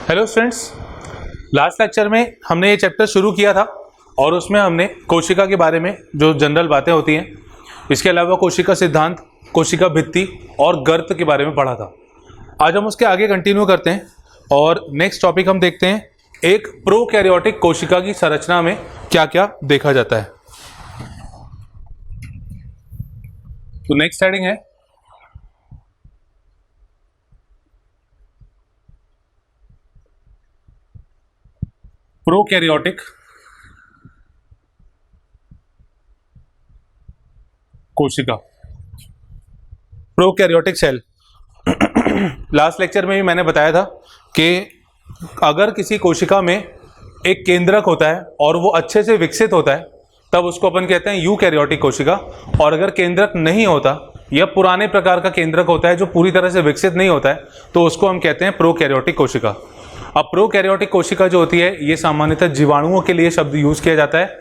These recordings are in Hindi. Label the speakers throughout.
Speaker 1: हेलो स्टूडेंट्स, लास्ट लेक्चर में हमने ये चैप्टर शुरू किया था और उसमें हमने कोशिका के बारे में जो जनरल बातें होती हैं, इसके अलावा कोशिका सिद्धांत, कोशिका भित्ति और गर्त के बारे में पढ़ा था। आज हम उसके आगे कंटिन्यू करते हैं और नेक्स्ट टॉपिक हम देखते हैं एक प्रोकैरियोटिक कोशिका की संरचना में क्या क्या देखा जाता है। तो नेक्स्ट हेडिंग है प्रोकैरियोटिक कोशिका, प्रोकैरियोटिक सेल। लास्ट लेक्चर में भी मैंने बताया था कि अगर किसी कोशिका में एक केंद्रक होता है और वो अच्छे से विकसित होता है तब उसको अपन कहते हैं यूकैरियोटिक कोशिका, और अगर केंद्रक नहीं होता या पुराने प्रकार का केंद्रक होता है जो पूरी तरह से विकसित नहीं होता है तो उसको हम कहते हैं प्रोकैरियोटिक कोशिका। अब प्रोकैरियोटिक कोशिका जो होती है ये सामान्यतः जीवाणुओं के लिए शब्द यूज किया जाता है,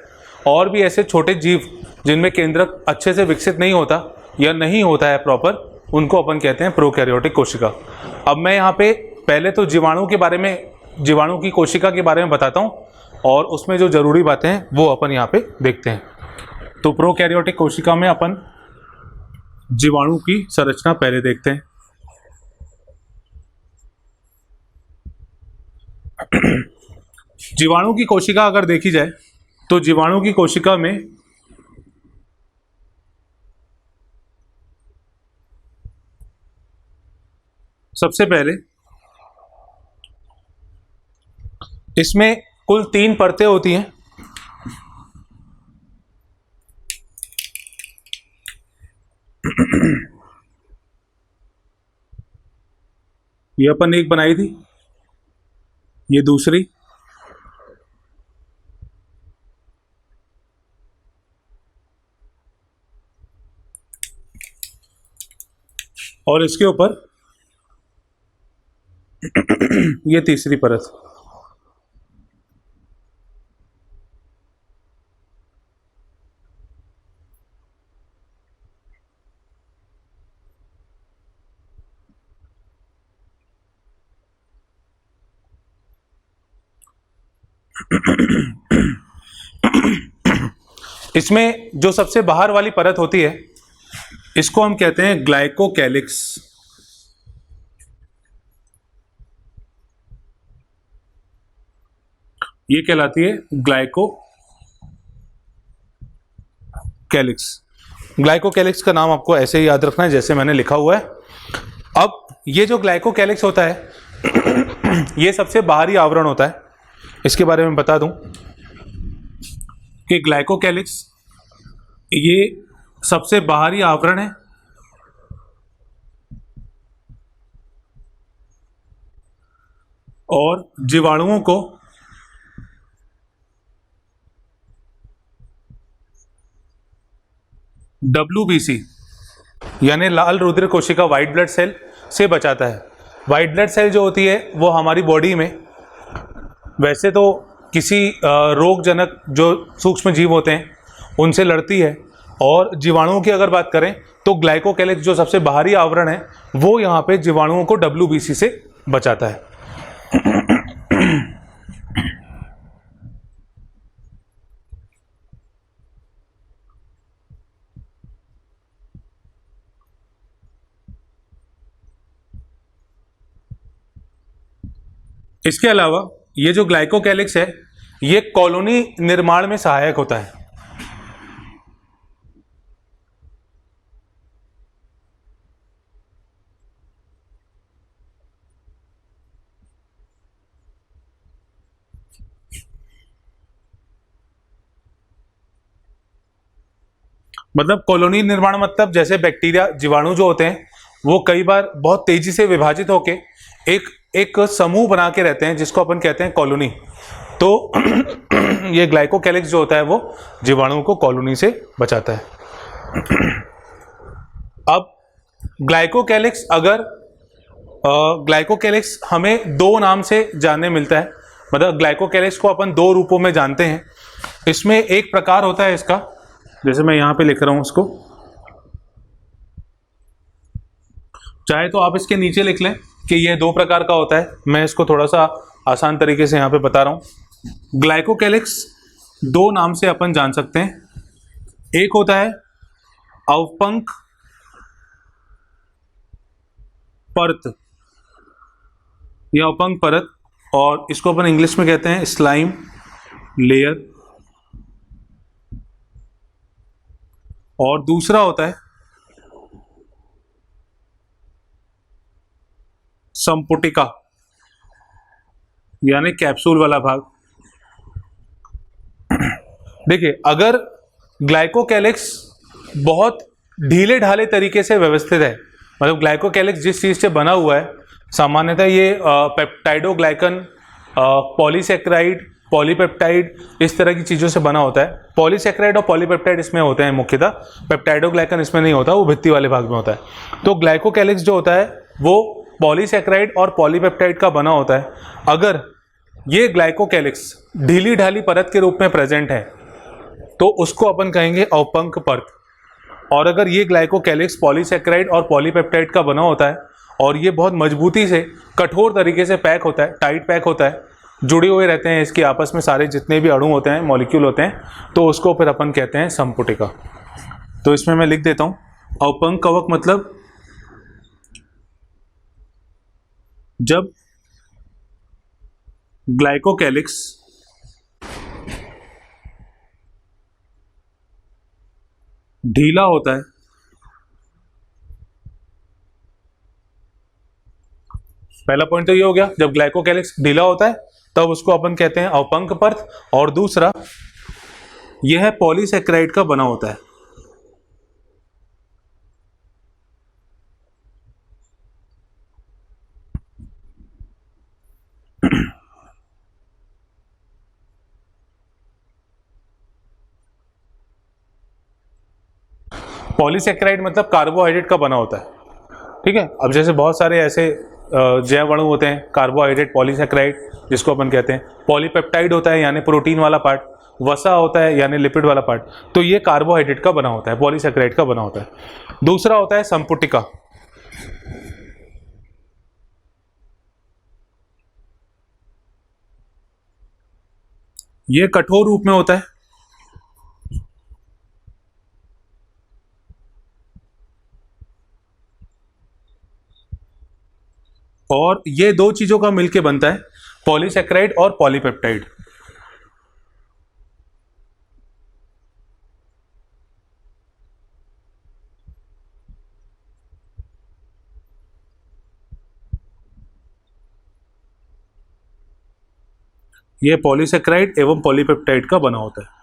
Speaker 1: और भी ऐसे छोटे जीव जिनमें केंद्रक अच्छे से विकसित नहीं होता या नहीं होता है प्रॉपर, उनको अपन कहते हैं प्रोकैरियोटिक कोशिका। अब मैं यहाँ पे पहले तो जीवाणु के बारे में, जीवाणु की कोशिका के बारे में बताता हूँ और उसमें जो जरूरी बातें हैं वो अपन यहाँ पे देखते हैं। तो प्रोकैरियोटिक कोशिका में अपन जीवाणु की संरचना पहले देखते हैं। जीवाणु की कोशिका अगर देखी जाए तो जीवाणु की कोशिका में सबसे पहले इसमें कुल 3 परतें होती हैं। ये अपन एक बनाई थी, ये दूसरी, और इसके ऊपर ये तीसरी परत। इसमें जो सबसे बाहर वाली परत होती है इसको हम कहते हैं ग्लाइकोकैलिक्स। ये कहलाती है ग्लाइकोकैलिक्स। ग्लाइकोकैलिक्स का नाम आपको ऐसे ही याद रखना है जैसे मैंने लिखा हुआ है। अब ये जो ग्लाइकोकैलिक्स होता है ये सबसे बाहरी आवरण होता है। इसके बारे में बता दूं कि ग्लाइकोकैलिक्स ये सबसे बाहरी आवरण है और जीवाणुओं को WBC यानी लाल रुधिर कोशिका, व्हाइट ब्लड सेल से बचाता है। व्हाइट ब्लड सेल जो होती है वो हमारी बॉडी में वैसे तो किसी रोगजनक जो सूक्ष्म जीव होते हैं उनसे लड़ती है, और जीवाणुओं की अगर बात करें तो ग्लाइकोकैलिक्स जो सबसे बाहरी आवरण है वो यहाँ पे जीवाणुओं को WBC से बचाता है। इसके अलावा ये जो ग्लाइकोकैलिक्स है ये कॉलोनी निर्माण में सहायक होता है। मतलब कॉलोनी निर्माण मतलब जैसे बैक्टीरिया, जीवाणु जो होते हैं वो कई बार बहुत तेजी से विभाजित होके एक समूह बना के रहते हैं जिसको अपन कहते हैं कॉलोनी। तो ये ग्लाइकोकैलिक्स जो होता है वो जीवाणुओं को कॉलोनी से बचाता है। अब ग्लाइकोकैलिक्स ग्लाइकोकैलिक्स हमें 2 नाम से जानने मिलता है। मतलब ग्लाइकोकैलिक्स को अपन 2 रूपों में जानते हैं। इसमें एक प्रकार होता है इसका, जैसे मैं यहां पे लिख रहा हूं उसको, चाहे तो आप इसके नीचे लिख लें कि ये दो प्रकार का होता है। मैं इसको थोड़ा सा आसान तरीके से यहाँ पे बता रहा हूँ। ग्लाइकोकैलिक्स दो नाम से अपन जान सकते हैं। एक होता है अवपंक परत या अवपंक परत, और इसको अपन इंग्लिश में कहते हैं स्लाइम लेयर। और दूसरा होता है संपुटिका यानी कैप्सूल वाला भाग। देखिए, अगर ग्लाइकोकैलिक्स बहुत ढीले ढाले तरीके से व्यवस्थित है, मतलब ग्लाइकोकैलिक्स जिस चीज से बना हुआ है, सामान्यतः ये पेप्टाइडोग्लाइकन, पॉलीसेक्राइड, पॉलीपेप्टाइड, इस तरह की चीज़ों से बना होता है। पॉलीसेक्राइड और पॉलीपेप्टाइड इसमें होते हैं मुख्यतः, पेप्टाइडोग्लाइकन इसमें नहीं होता, वो भित्ती वाले भाग में होता है। तो ग्लाइकोकैलिक्स जो होता है वो पॉलीसेक्राइड और पॉलीपेप्टाइड का बना होता है। अगर ये ग्लाइकोकैलिक्स ढीली ढाली परत के रूप में प्रेजेंट है तो उसको अपन कहेंगे अवपंक परत। और अगर ये ग्लाइकोकैलिक्स पॉलीसेक्राइड और पॉलीपेप्टाइड का बना होता है और ये बहुत मजबूती से कठोर तरीके से पैक होता है, टाइट पैक होता है, जुड़े हुए रहते हैं इसके आपस में सारे जितने भी अणु होते हैं, मॉलिक्यूल होते हैं, तो उसको फिर अपन कहते हैं संपुटिका। तो इसमें मैं लिख देता हूं, अवपंक कवक मतलब जब ग्लाइकोकैलिक्स ढीला होता है, पहला पॉइंट तो ये हो गया, जब ग्लाइकोकैलिक्स ढीला होता है तब उसको अपन कहते हैं अवपंक परत। और दूसरा, यह पॉलीसेक्राइड का बना होता है। पॉलीसेक्राइड मतलब कार्बोहाइड्रेट का बना होता है। ठीक है, अब जैसे बहुत सारे ऐसे जैव अणु होते हैं, कार्बोहाइड्रेट पॉलीसेक्राइड जिसको अपन कहते हैं, पॉलीपेप्टाइड होता है यानी प्रोटीन वाला पार्ट, वसा होता है यानी लिपिड वाला पार्ट। तो ये कार्बोहाइड्रेट का बना होता है, पॉलीसेक्राइड का बना होता है। दूसरा होता है संपुटिका। ये कठोर रूप में होता है, और ये दो चीजों का मिलके बनता है पॉलीसेक्राइड और पॉलीपेप्टाइड। ये पॉलीसेक्राइड एवं पॉलीपेप्टाइड का बना होता है।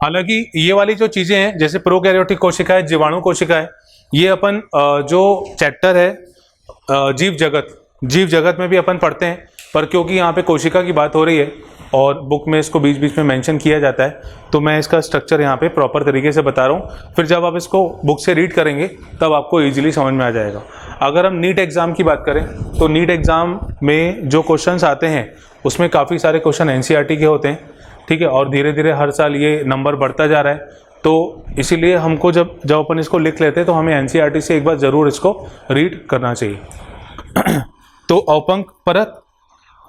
Speaker 1: हालांकि ये वाली जो चीजें हैं, जैसे प्रोकैरियोटिक कोशिकाएं, जीवाणु कोशिकाएं, ये अपन जो चैप्टर है जीव जगत में भी अपन पढ़ते हैं, पर क्योंकि यहाँ पे कोशिका की बात हो रही है और बुक में इसको बीच बीच में मेंशन किया जाता है, तो मैं इसका स्ट्रक्चर यहाँ पे प्रॉपर तरीके से बता रहा हूँ। फिर जब आप इसको बुक से रीड करेंगे तब आपको ईजिली समझ में आ जाएगा। अगर हम नीट एग्जाम की बात करें तो नीट एग्जाम में जो क्वेश्चंस आते हैं उसमें काफ़ी सारे क्वेश्चन एनसीईआरटी के होते हैं। ठीक है, और धीरे धीरे हर साल ये नंबर बढ़ता जा रहा है, तो इसीलिए हमको जब जब अपन इसको लिख लेते हैं तो हमें एनसीईआरटी से एक बार ज़रूर इसको रीड करना चाहिए। तो अवपंक परत,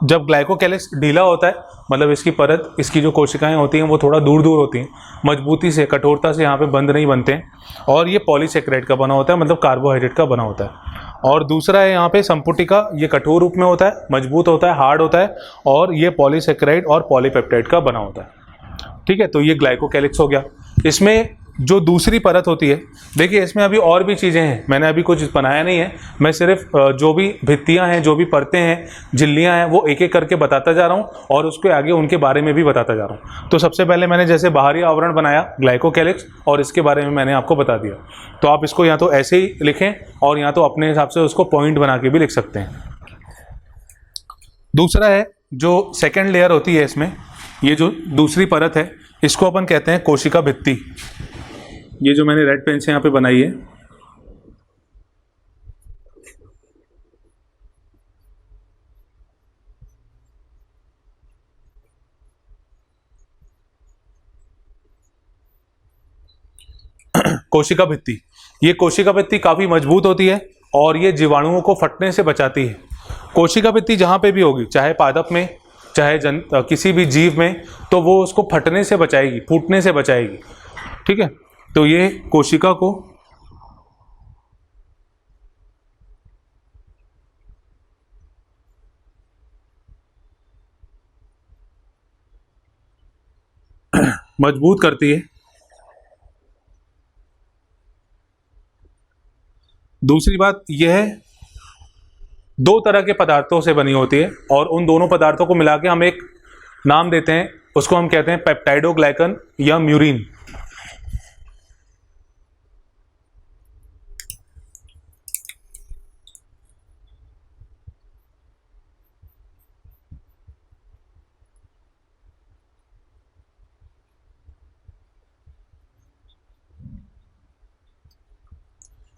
Speaker 1: जब ग्लाइकोकैलिक्स ढीला होता है मतलब इसकी परत, इसकी जो कोशिकाएं होती हैं वो थोड़ा दूर दूर होती हैं, मजबूती से, कठोरता से यहाँ पे बंद नहीं बनते हैं, और ये पॉलीसेक्राइड का बना होता है, मतलब कार्बोहाइड्रेट का बना होता है। और दूसरा है यहाँ पे संपुटिका, ये कठोर रूप में होता है, मजबूत होता है, हार्ड होता है, और ये पॉलीसेक्राइड और पॉलीपेप्टाइड का बना होता है। ठीक है, तो ये ग्लाइकोकैलिक्स हो गया। इसमें जो दूसरी परत होती है, देखिए इसमें अभी और भी चीज़ें हैं, मैंने अभी कुछ बनाया नहीं है, मैं सिर्फ जो भी भित्तियां हैं, जो भी परतें हैं, झिल्लियां हैं, वो एक एक करके बताता जा रहा हूँ और उसके आगे उनके बारे में भी बताता जा रहा हूँ। तो सबसे पहले मैंने जैसे बाहरी आवरण बनाया ग्लाइकोकैलिक्स, और इसके बारे में मैंने आपको बता दिया। तो आप इसको या तो ऐसे ही लिखें और या तो अपने हिसाब से उसको पॉइंट बना के भी लिख सकते हैं। दूसरा है जो सेकेंड लेयर होती है इसमें, ये जो दूसरी परत है इसको अपन कहते हैं कोशिका भित्ति। ये जो मैंने रेड पेन से यहाँ पे बनाई है, कोशिका भित्ति। ये कोशिका भित्ति काफी मजबूत होती है और ये जीवाणुओं को फटने से बचाती है। कोशिका भित्ति जहां पे भी होगी, चाहे पादप में, चाहे किसी भी जीव में, तो वो उसको फटने से बचाएगी, फूटने से बचाएगी। ठीक है, तो ये कोशिका को मजबूत करती है। दूसरी बात यह है, दो तरह के पदार्थों से बनी होती है और उन दोनों पदार्थों को मिला के हम एक नाम देते हैं, उसको हम कहते हैं पेप्टाइडोग्लाइकन या म्यूरिन।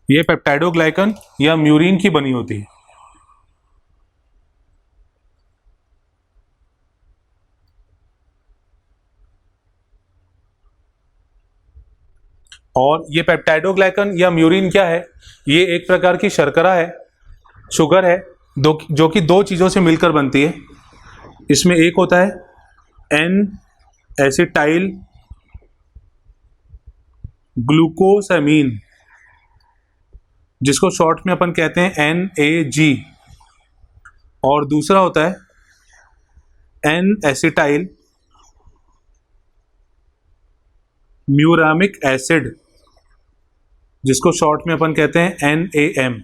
Speaker 1: ये पेप्टाइडोग्लाइकन या म्यूरिन की बनी होती है। और ये पेप्टाइडोग्लाइकन या म्यूरिन क्या है? ये एक प्रकार की शर्करा है, शुगर है, जो कि दो चीज़ों से मिलकर बनती है। इसमें एक होता है एन एसिटाइल ग्लूकोसामीन, जिसको शॉर्ट में अपन कहते हैं NAG, और दूसरा होता है एन एसिटाइल म्यूरामिक एसिड, जिसको शॉर्ट में अपन कहते हैं NAM।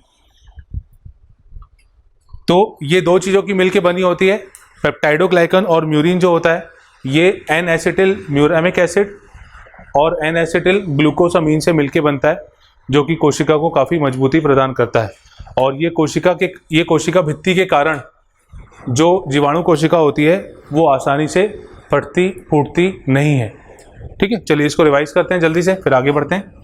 Speaker 1: तो ये दो चीज़ों की मिलके बनी होती है पेप्टाइडोग्लाइकन। और म्यूरिन जो होता है ये एन एसिटिल म्यूरामिक एसिड और एन एसिटिल ग्लूकोसामीन से मिलके बनता है, जो कि कोशिका को काफ़ी मजबूती प्रदान करता है। और ये कोशिका भित्ति के कारण जो जीवाणु कोशिका होती है वो आसानी से फटती फूटती नहीं है। ठीक है, चलिए इसको रिवाइज करते हैं जल्दी से, फिर आगे बढ़ते हैं।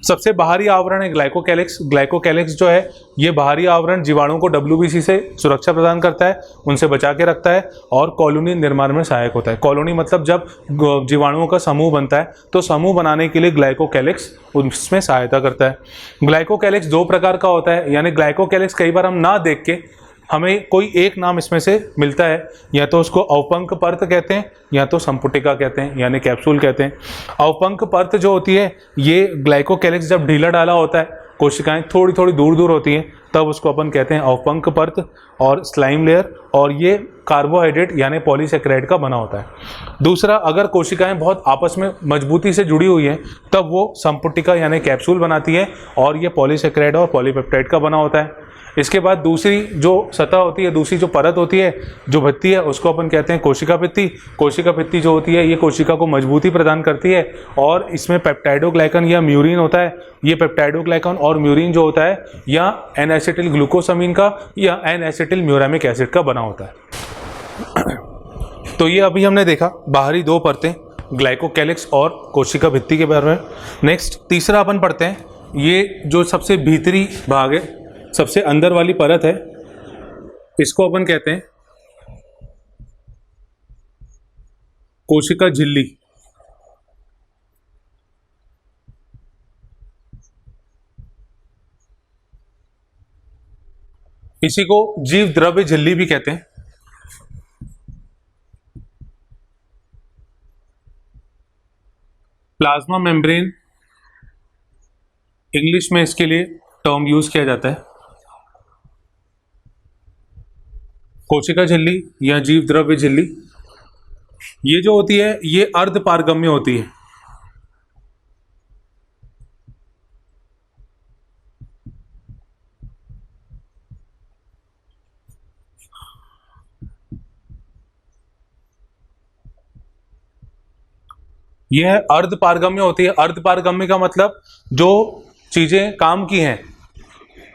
Speaker 1: सबसे बाहरी आवरण है ग्लाइकोकैलिक्स। ग्लाइकोकैलिक्स जो है ये बाहरी आवरण जीवाणुओं को WBC से सुरक्षा प्रदान करता है, उनसे बचा के रखता है और कॉलोनी निर्माण में सहायक होता है। कॉलोनी मतलब जब जीवाणुओं का समूह बनता है तो समूह बनाने के लिए ग्लाइकोकैलिक्स उसमें सहायता करता है। ग्लाइकोकैलिक्स दो प्रकार का होता है, यानी ग्लाइकोकैलिक्स कई बार हम ना देख के हमें कोई एक नाम इसमें से मिलता है, या तो उसको अवपंक परत कहते हैं या तो संपुटिका कहते हैं, यानी कैप्सूल कहते हैं। अवपंक परत जो होती है ये ग्लाइकोकैलिक्स जब ढीला डाला होता है, कोशिकाएं थोड़ी थोड़ी दूर दूर होती हैं, तब उसको अपन कहते हैं अवपंक परत और स्लाइम लेयर, और ये कार्बोहाइड्रेट यानी पॉलीसेकेराइड का बना होता है। दूसरा, अगर कोशिकाएं बहुत आपस में मजबूती से जुड़ी हुई हैं तब वो संपुटिका यानी कैप्सूल बनाती है और ये पॉलीसेकेराइड और पॉलीपेप्टाइड का बना होता है। इसके बाद दूसरी जो सतह होती है, दूसरी जो परत होती है, जो भित्ति है, उसको अपन कहते हैं कोशिका भित्ति। कोशिका भित्ति जो होती है ये कोशिका को मजबूती प्रदान करती है और इसमें पेप्टाइडोग्लाइकन या म्यूरिन होता है। ये पेप्टाइडोग्लाइकन और म्यूरिन जो होता है या एन एसिटिल ग्लूकोसामीन का या एन एसिटिल म्यूरामिक एसिड का बना होता है। तो ये अभी हमने देखा बाहरी दो परतें, ग्लाइकोकैलिक्स और कोशिका भित्ति के बारे में। नेक्स्ट तीसरा अपन पढ़ते हैं, ये जो सबसे भीतरी भाग है, सबसे अंदर वाली परत है, इसको अपन कहते हैं कोशिका झिल्ली। इसी को जीव द्रव्य झिल्ली भी कहते हैं। प्लाज्मा मेम्ब्रेन इंग्लिश में इसके लिए टर्म यूज किया जाता है। कोशिका झिल्ली या जीव द्रव्य झिल्ली ये जो होती है ये अर्ध पारगम्य होती है। यह अर्ध पारगम्य होती है। अर्ध पारगम्य का मतलब जो चीजें काम की हैं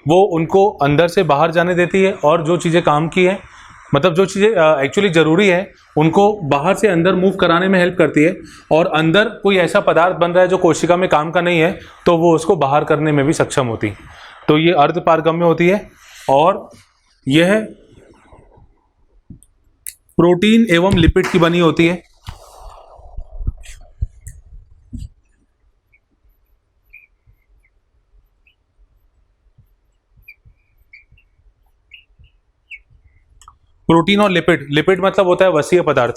Speaker 1: वो उनको अंदर से बाहर जाने देती है, और जो चीजें काम की हैं मतलब जो चीज़ें एक्चुअली ज़रूरी है उनको बाहर से अंदर मूव कराने में हेल्प करती है। और अंदर कोई ऐसा पदार्थ बन रहा है जो कोशिका में काम का नहीं है तो वो उसको बाहर करने में भी सक्षम होती है। तो ये अर्ध पारगम्य होती है और यह प्रोटीन एवं लिपिड की बनी होती है। प्रोटीन और लिपिड, लिपिड मतलब होता है वसीय पदार्थ।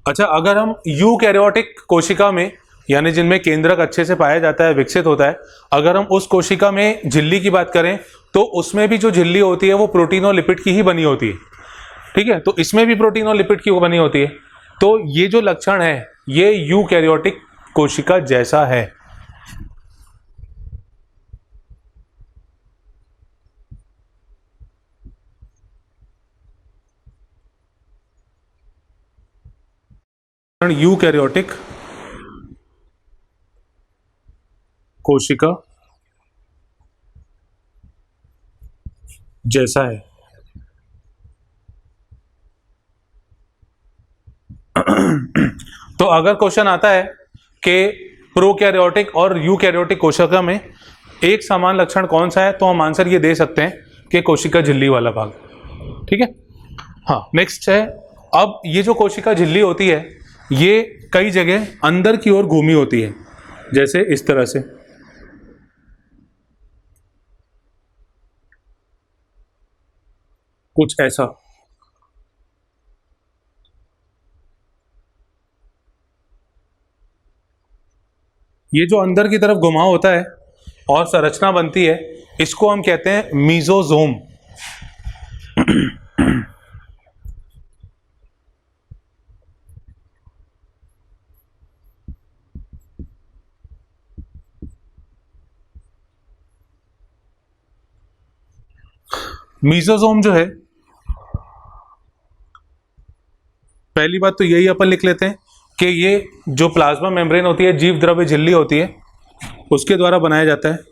Speaker 1: अच्छा, अगर हम यूकैरियोटिक कोशिका में, यानी जिनमें केंद्रक अच्छे से पाया जाता है, विकसित होता है, अगर हम उस कोशिका में झिल्ली की बात करें तो उसमें भी जो झिल्ली होती है वो प्रोटीन और लिपिड की ही बनी होती है। ठीक है, तो इसमें भी प्रोटीन और लिपिड की बनी होती है। तो ये जो लक्षण है ये यूकैरियोटिक कोशिका जैसा है। यूकैरियोटिक कोशिका जैसा है। तो अगर क्वेश्चन आता है कि प्रोकैरियोटिक और यूकैरियोटिक कोशिका में एक समान लक्षण कौन सा है, तो हम आंसर ये दे सकते हैं कि कोशिका झिल्ली वाला भाग। ठीक है, हाँ। नेक्स्ट है, अब ये जो कोशिका झिल्ली होती है ये कई जगह अंदर की ओर घूमी होती है, जैसे इस तरह से। कुछ ऐसा। ये जो अंदर की तरफ घुमाव होता है और संरचना बनती है, इसको हम कहते हैं मीजोजोम। मीजोजोम जो है, पहली बात तो यही अपन लिख लेते हैं कि ये जो प्लाज्मा मेम्ब्रेन होती है, जीव द्रव्य झिल्ली होती है, उसके द्वारा बनाया जाता है।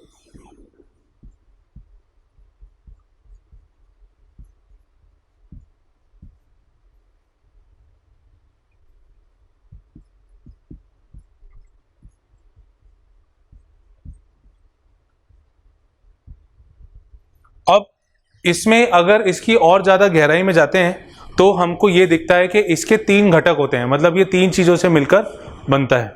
Speaker 1: अब इसमें अगर इसकी और ज्यादा गहराई में जाते हैं तो हमको ये दिखता है कि इसके तीन घटक होते हैं, मतलब ये तीन चीजों से मिलकर बनता है।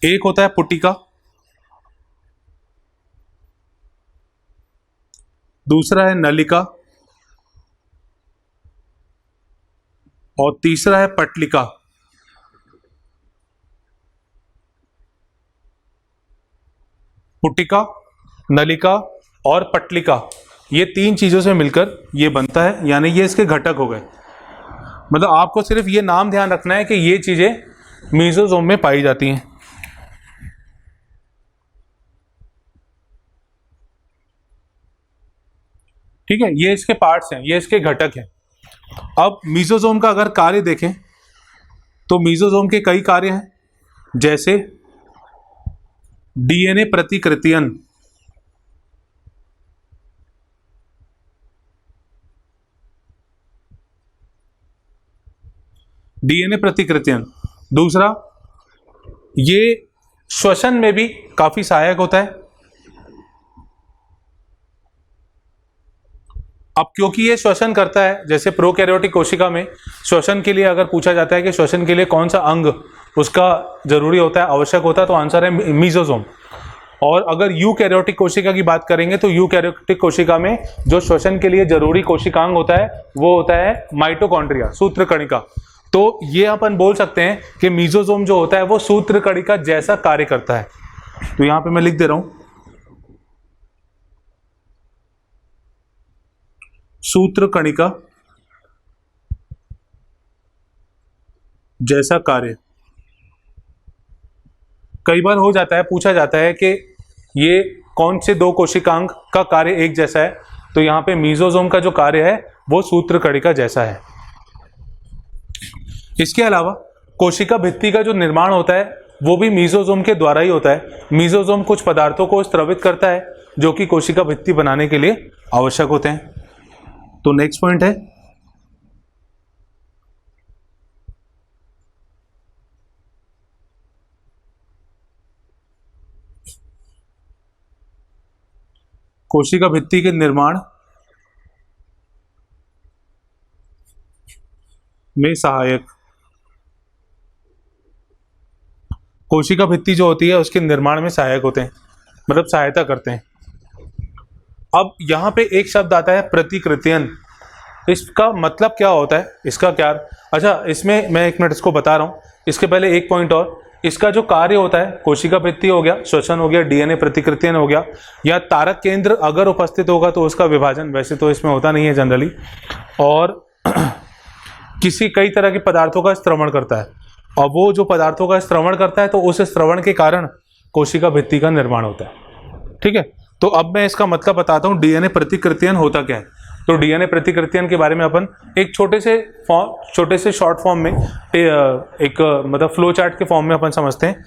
Speaker 1: एक होता है पुटिका, दूसरा है नलिका, और तीसरा है पटलिका। पुटिका, नलिका और पटलिका, ये तीन चीजों से मिलकर ये बनता है, यानी ये इसके घटक हो गए। मतलब आपको सिर्फ ये नाम ध्यान रखना है कि ये चीजें मीजोजोम में पाई जाती हैं। ठीक है, ये इसके पार्ट्स हैं, ये इसके घटक हैं। अब मीजोजोम का अगर कार्य देखें तो मीजोजोम के कई कार्य हैं, जैसे डीएनए प्रतिकृतियन, डीएनए प्रतिकृतियन। दूसरा, ये श्वसन में भी काफी सहायक होता है। अब क्योंकि ये श्वसन करता है, जैसे प्रोकैरियोटिक कोशिका में श्वसन के लिए अगर पूछा जाता है कि श्वसन के लिए कौन सा अंग उसका जरूरी होता है, आवश्यक होता है, तो आंसर है मीजोजोम। और अगर यूकैरियोटिक कोशिका की बात करेंगे तो यूकैरियोटिक कोशिका में जो श्वसन के लिए जरूरी कोशिकांग होता है वो होता है माइटोकॉन्ड्रिया, सूत्र कणिका। तो ये अपन बोल सकते हैं कि मीजोजोम जो होता है वो सूत्र कणिका जैसा कार्य करता है। तो यहां पे मैं लिख दे रहा हूं, सूत्र कणिका जैसा कार्य। कई बार हो जाता है, पूछा जाता है कि ये कौन से दो कोशिकांग का कार्य एक जैसा है, तो यहाँ पे मीजोजोम का जो कार्य है वो सूत्र कणिका जैसा है। इसके अलावा कोशिका भित्ति का जो निर्माण होता है वो भी मीजोजोम के द्वारा ही होता है। मीजोजोम कुछ पदार्थों को स्रावित करता है जो कि कोशिका भित्ति बनाने के लिए आवश्यक होते हैं। तो नेक्स्ट पॉइंट है, कोशिका भित्ति के निर्माण में सहायक, कोशिका भित्ति जो होती है उसके निर्माण में सहायक होते हैं, मतलब सहायता करते हैं। अब यहाँ पे एक शब्द आता है प्रतिकृतियन, इसका मतलब क्या होता है, इसका क्या, अच्छा इसमें मैं 1 मिनट इसको बता रहा हूँ। इसके पहले एक पॉइंट और, इसका जो कार्य होता है, कोशिका भित्ति हो गया, श्वसन हो गया, डीएनए प्रतिकृतियन हो गया, या तारक केंद्र अगर उपस्थित होगा तो उसका विभाजन, वैसे तो इसमें होता नहीं है जनरली, और किसी कई तरह के पदार्थों का श्रवण करता है, और वो जो पदार्थों का श्रवण करता है तो उस श्रवण के कारण कोशिका भित्ति का निर्माण होता है। ठीक है, तो अब मैं इसका मतलब बताता हूँ डीएनए प्रतिकृतियन होता क्या है। तो डीएनए प्रतिकृतियन के बारे में अपन एक छोटे से शॉर्ट फॉर्म में एक मतलब फ्लो चार्ट के फॉर्म में अपन समझते हैं।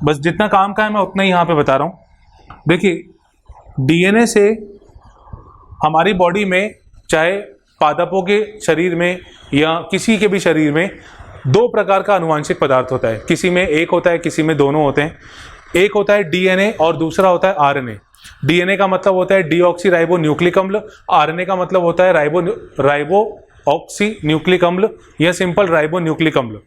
Speaker 1: बस जितना काम का है मैं उतना ही यहाँ पे बता रहा हूँ। देखिए, डीएनए से हमारी बॉडी में, चाहे पादपों के शरीर में या किसी के भी शरीर में, 2 प्रकार का आनुवांशिक पदार्थ होता है। किसी में एक होता है, किसी में दोनों होते हैं। एक होता है डीएनए और दूसरा होता है आरएनए। डीएनए का मतलब होता है डीऑक्सी राइबो न्यूक्लिक अम्ल, आरएनए का मतलब होता है राइबो ऑक्सी न्यूक्लिक अम्ल या सिंपल राइबो न्यूक्लिक अम्ल।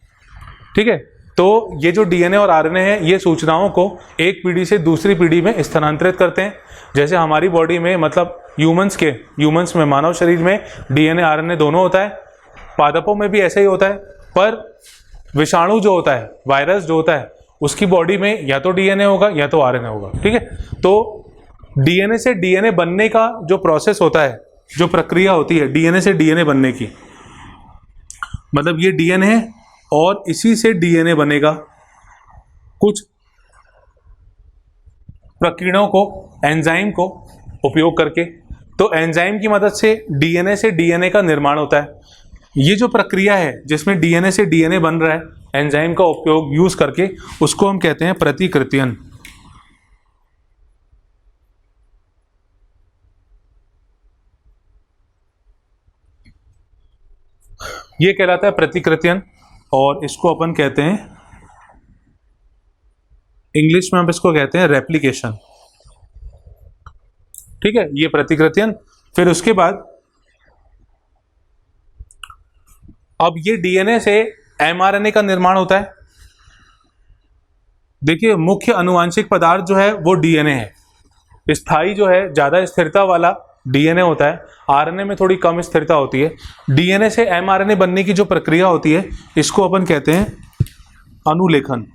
Speaker 1: ठीक है, तो ये जो डीएनए और आरएनए है, ये सूचनाओं को एक पीढ़ी से दूसरी पीढ़ी में स्थानांतरित करते हैं। जैसे हमारी बॉडी में, मतलब ह्यूमंस में, मानव शरीर में डीएनए आरएनए दोनों होता है, पादपों में भी ऐसा ही होता है। पर विषाणु जो होता है, वायरस जो होता है, उसकी बॉडी में या तो डीएनए होगा या तो आरएनए होगा। ठीक है, तो डीएनए से डीएनए बनने का जो प्रोसेस होता है, जो प्रक्रिया होती है डीएनए से डीएनए बनने की, मतलब ये डीएनए है और इसी से डीएनए बनेगा कुछ प्रक्रियाओं को, एंजाइम को उपयोग करके। तो एंजाइम की मदद से डीएनए का निर्माण होता है। ये जो प्रक्रिया है जिसमें डीएनए से डीएनए बन रहा है, एंजाइम का उपयोग यूज करके, उसको हम कहते हैं प्रतिकृतियन। ये कहलाता है प्रतिकृतियन, और इसको अपन कहते हैं, इंग्लिश में हम इसको कहते हैं रेप्लिकेशन। ठीक है, ये प्रतिकृतियन। फिर उसके बाद अब ये डीएनए से एमआरएनए का निर्माण होता है। देखिए, मुख्य आनुवांशिक पदार्थ जो है वो डीएनए है। स्थायी जो है, ज्यादा स्थिरता वाला डीएनए होता है, आरएनए में थोड़ी कम स्थिरता होती है। डीएनए से एमआरएनए बनने की जो प्रक्रिया होती है, इसको अपन कहते हैं अनुलेखन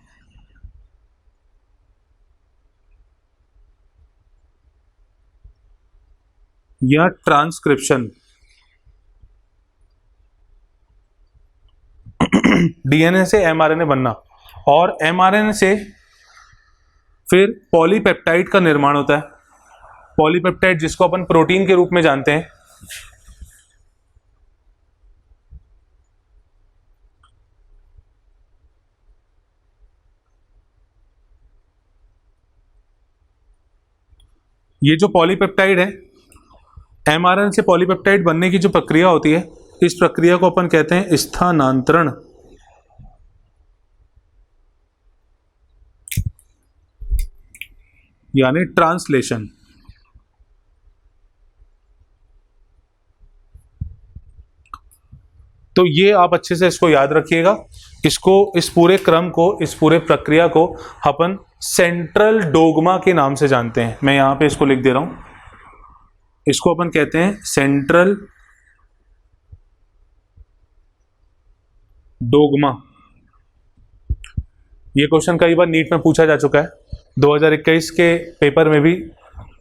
Speaker 1: या ट्रांसक्रिप्शन। डीएनए से एमआरएनए बनना, और एमआरएनए से फिर पॉलीपेप्टाइड का निर्माण होता है। पॉलीपेप्टाइड जिसको अपन प्रोटीन के रूप में जानते हैं। ये जो पॉलीपेप्टाइड है, एमआरएनए से पॉलीपेप्टाइड बनने की जो प्रक्रिया होती है, इस प्रक्रिया को अपन कहते हैं स्थानांतरण। यानी ट्रांसलेशन। तो ये आप अच्छे से इसको याद रखिएगा। इसको, इस पूरे क्रम को, इस पूरे प्रक्रिया को अपन सेंट्रल डोगमा के नाम से जानते हैं। मैं यहां पे इसको लिख दे रहा हूं। इसको अपन कहते हैं सेंट्रल डोगमा। ये क्वेश्चन कई बार नीट में पूछा जा चुका है। 2021 के पेपर में भी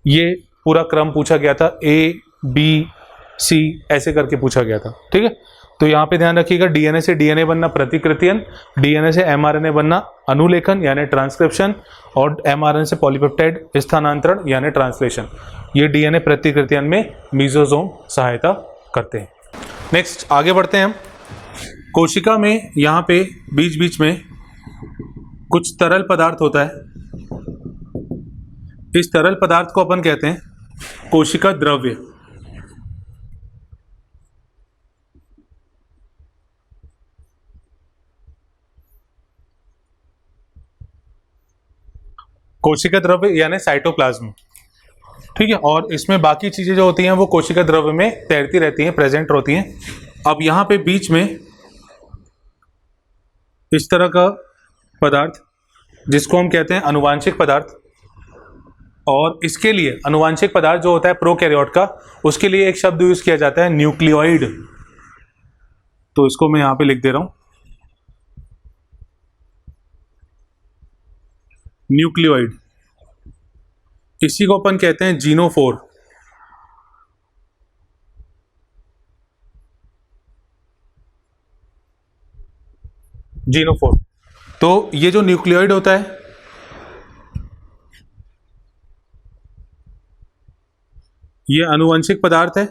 Speaker 1: ये पूरा क्रम पूछा गया था, A B C ऐसे करके पूछा गया था। ठीक है, तो यहाँ पे ध्यान रखिएगा, डीएनए से डीएनए बनना प्रतिकृतियन, डीएनए से एमआरएनए बनना अनुलेखन यानी ट्रांसक्रिप्शन, और एमआरएनए से पॉलीपेप्टाइड स्थानांतरण यानी ट्रांसलेशन। ये डीएनए प्रतिकृतियन में मीजोसोम सहायता करते हैं। नेक्स्ट आगे बढ़ते हैं हम। कोशिका में यहाँ पे बीच बीच में कुछ तरल पदार्थ होता है। इस तरल पदार्थ को अपन कहते हैं कोशिका द्रव्य। कोशिका द्रव्य यानी साइटोप्लाज्म। ठीक है। और इसमें बाकी चीज़ें जो होती हैं वो कोशिका द्रव्य में तैरती रहती हैं, प्रेजेंट होती हैं। अब यहाँ पे बीच में इस तरह का पदार्थ जिसको हम कहते हैं अनुवांशिक पदार्थ, और इसके लिए अनुवांशिक पदार्थ जो होता है प्रोकैरियोट का, उसके लिए एक शब्द यूज किया जाता है न्यूक्लियोइड। तो इसको मैं यहाँ पे लिख दे रहा हूँ, न्यूक्लियोइड। इसी को अपन कहते हैं जीनोफोर। जीनोफोर। तो ये जो न्यूक्लियोइड होता है ये अनुवांशिक पदार्थ है।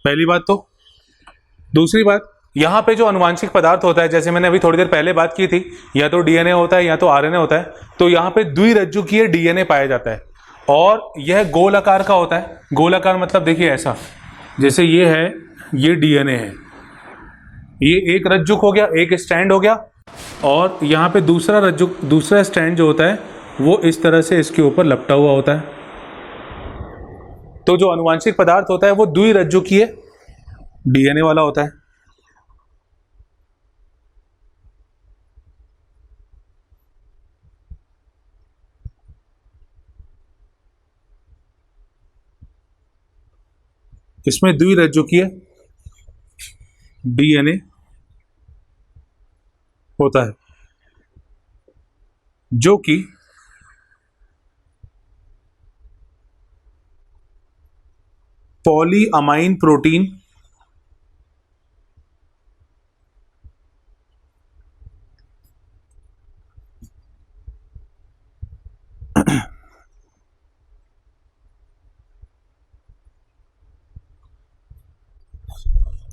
Speaker 1: पहली बात। तो दूसरी बात, यहां पे जो अनुवांशिक पदार्थ होता है, जैसे मैंने अभी थोड़ी देर पहले बात की थी, या तो डीएनए होता है या तो आरएनए होता है। तो यहां पे द्विरज्जुकीय डीएनए पाया जाता है और यह गोल आकार का होता है। गोल आकार मतलब देखिए ऐसा, जैसे ये है, ये डीएनए है, ये एक रज्जुक हो गया, एक स्ट्रैंड हो गया, और यहाँ पे दूसरा रज्जुक, दूसरा स्ट्रैंड जो होता है वो इस तरह से इसके ऊपर लपटा हुआ होता है। तो जो अनुवांशिक पदार्थ होता है वो द्विरज्जुकीय डीएनए वाला होता है। इसमें द्विरज्जुकीय डीएनए होता है जो कि पॉलीअमाइन प्रोटीन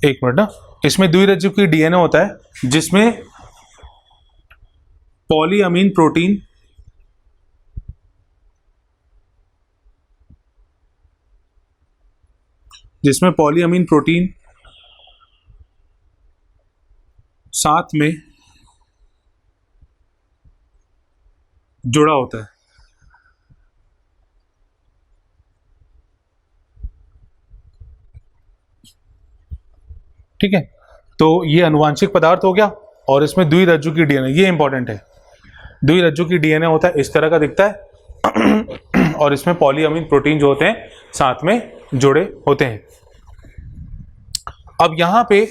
Speaker 1: एक मिनट ना, इसमें द्विरज्जुकीय डीएनए होता है जिसमें पॉलीअमीन प्रोटीन साथ में जुड़ा होता है। ठीक है। तो ये अनुवांशिक पदार्थ हो गया और इसमें द्विरज्जुकीय डीएनए, ये इंपॉर्टेंट है। द्विरज्जुकीय डीएनए होता है, इस तरह का दिखता है और इसमें पॉलीअमीन प्रोटीन जो होते हैं साथ में जुड़े होते हैं। अब यहाँ पे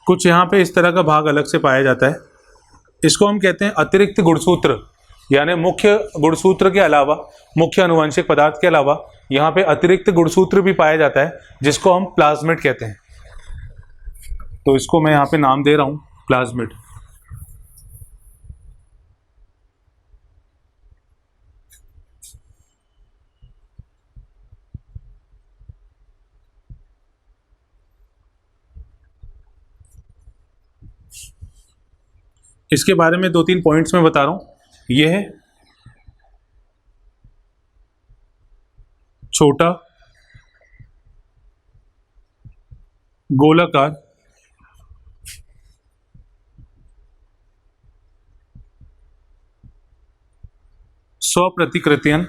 Speaker 1: कुछ, यहाँ पे इस तरह का भाग अलग से पाया जाता है, इसको हम कहते हैं अतिरिक्त गुणसूत्र। यानी मुख्य गुणसूत्र के अलावा, मुख्य अनुवांशिक पदार्थ के अलावा यहाँ पे अतिरिक्त गुणसूत्र भी पाया जाता है जिसको हम प्लाज्मिड कहते हैं। तो इसको मैं यहाँ पे नाम दे रहा हूं प्लाज्मिड। इसके बारे में 2-3 पॉइंट्स में बता रहा हूं। यह है छोटा गोलाकार स्वप्रतिकृतियन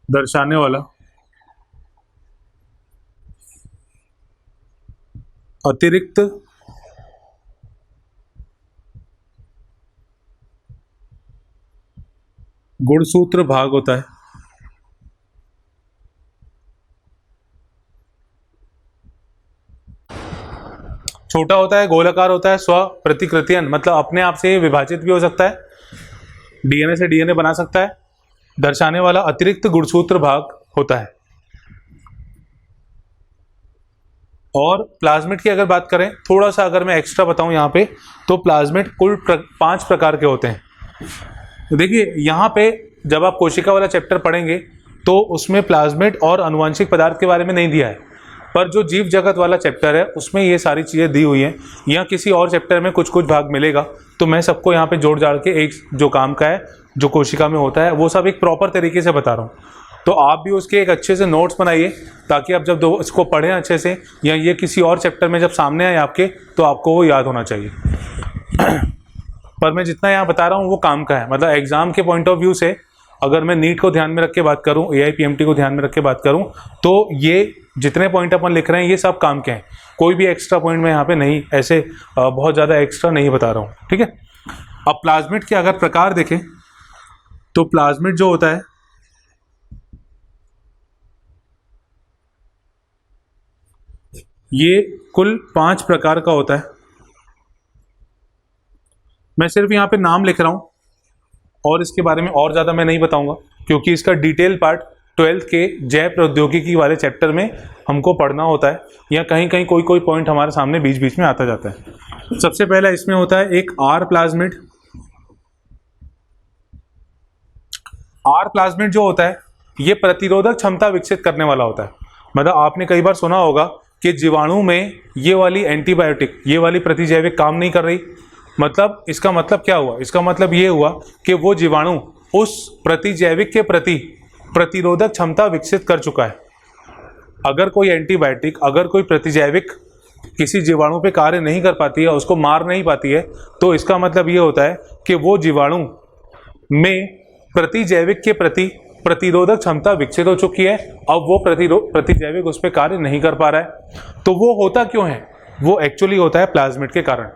Speaker 1: दर्शाने वाला अतिरिक्त गुणसूत्र भाग होता है। छोटा होता है, गोलाकार होता है, स्वप्रतिकृतियन मतलब अपने आप से विभाजित भी हो सकता है, डीएनए से डीएनए बना सकता है, दर्शाने वाला अतिरिक्त गुणसूत्र भाग होता है। और प्लाज्मिड की अगर बात करें, थोड़ा सा अगर मैं एक्स्ट्रा बताऊं यहाँ पे, तो प्लाज्मिड कुल 5 प्रकार के होते हैं। देखिए यहाँ पे जब आप कोशिका वाला चैप्टर पढ़ेंगे तो उसमें प्लाज्मिड और अनुवांशिक पदार्थ के बारे में नहीं दिया है, पर जो जीव जगत वाला चैप्टर है उसमें ये सारी चीज़ें दी हुई हैं। या किसी और चैप्टर में कुछ कुछ भाग मिलेगा, तो मैं सबको यहाँ पे जोड़ जाड़ के एक जो काम का है, जो कोशिका में होता है, वो सब एक प्रॉपर तरीके से बता रहा हूँ। तो आप भी उसके एक अच्छे से नोट्स बनाइए, ताकि आप जब इसको पढ़ें अच्छे से, या ये किसी और चैप्टर में जब सामने आए आपके, तो आपको वो याद होना चाहिए। पर मैं जितना यहाँ बता रहा हूँ वो काम का है, मतलब एग्जाम के पॉइंट ऑफ व्यू से अगर मैं नीट को ध्यान में रख के बात करूँ, AIPMT को ध्यान में रख के बात करूँ, तो ये जितने पॉइंट अपन लिख रहे हैं ये सब काम के हैं। कोई भी एक्स्ट्रा पॉइंट मैं यहाँ पे नहीं, ऐसे बहुत ज़्यादा एक्स्ट्रा नहीं बता रहा हूँ, ठीक है। अब प्लाज्मिड के अगर प्रकार देखें तो प्लाज्मिड जो होता है ये कुल 5 प्रकार का होता है। मैं सिर्फ यहाँ पे नाम लिख रहा हूँ और इसके बारे में और ज़्यादा मैं नहीं बताऊंगा, क्योंकि इसका डिटेल पार्ट 12th के जैव प्रौद्योगिकी वाले चैप्टर में हमको पढ़ना होता है, या कहीं कहीं कोई कोई पॉइंट हमारे सामने बीच बीच में आता जाता है। सबसे पहला इसमें होता है एक आर प्लाज्मिड। आर प्लाज्मिड जो होता है ये प्रतिरोधक क्षमता विकसित करने वाला होता है। मतलब आपने कई बार सुना होगा कि जीवाणु में ये वाली एंटीबायोटिक, ये वाली प्रतिजैविक काम नहीं कर रही। मतलब इसका मतलब क्या हुआ? इसका मतलब ये हुआ कि वो जीवाणु उस प्रतिजैविक के प्रति प्रतिरोधक क्षमता विकसित कर चुका है। अगर कोई एंटीबायोटिक, अगर कोई प्रतिजैविक किसी जीवाणु पे कार्य नहीं कर पाती है, उसको मार नहीं पाती है, तो इसका मतलब ये होता है कि वो जीवाणु में प्रतिजैविक के प्रति प्रतिरोधक क्षमता विकसित हो चुकी है। अब वो प्रतिजैविक उस पर कार्य नहीं कर पा रहा है। तो वो होता क्यों है? वो एक्चुअली होता है प्लाज्मिड के कारण।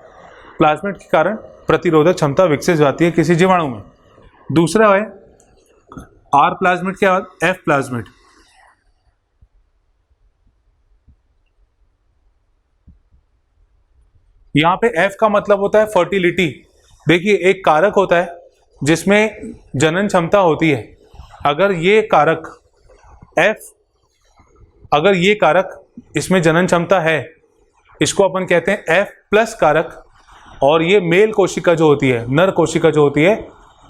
Speaker 1: प्लाज्मिड के कारण प्रतिरोधक क्षमता विकसित हो जाती है किसी जीवाणु में। दूसरा है आर प्लाज्मिड के बाद एफ प्लाज्मिड। यहां पे एफ का मतलब होता है फर्टिलिटी। देखिए, एक कारक होता है जिसमें जनन क्षमता होती है। अगर ये कारक एफ, अगर ये कारक इसमें जनन क्षमता है, इसको अपन कहते हैं एफ प्लस कारक। और ये मेल कोशिका जो होती है, नर कोशिका जो होती है,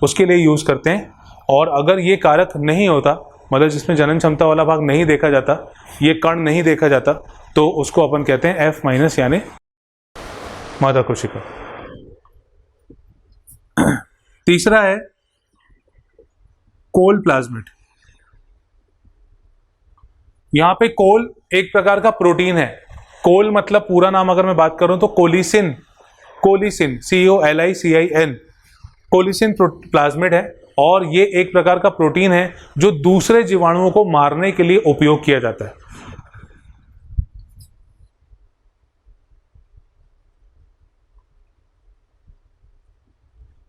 Speaker 1: उसके लिए यूज करते हैं। और अगर ये कारक नहीं होता, मतलब जिसमें जनन क्षमता वाला भाग नहीं देखा जाता, ये कण नहीं देखा जाता, तो उसको अपन कहते हैं एफ माइनस, यानी मादा कोशिका। तीसरा है कोल प्लाज्मिड। यहां पे कोल एक प्रकार का प्रोटीन है। कोल मतलब पूरा नाम अगर मैं बात करूं तो कोलिसिन, कोलिसिन COLICIN, कोलिसिन प्लाज्मिड है। और ये एक प्रकार का प्रोटीन है जो दूसरे जीवाणुओं को मारने के लिए उपयोग किया जाता है।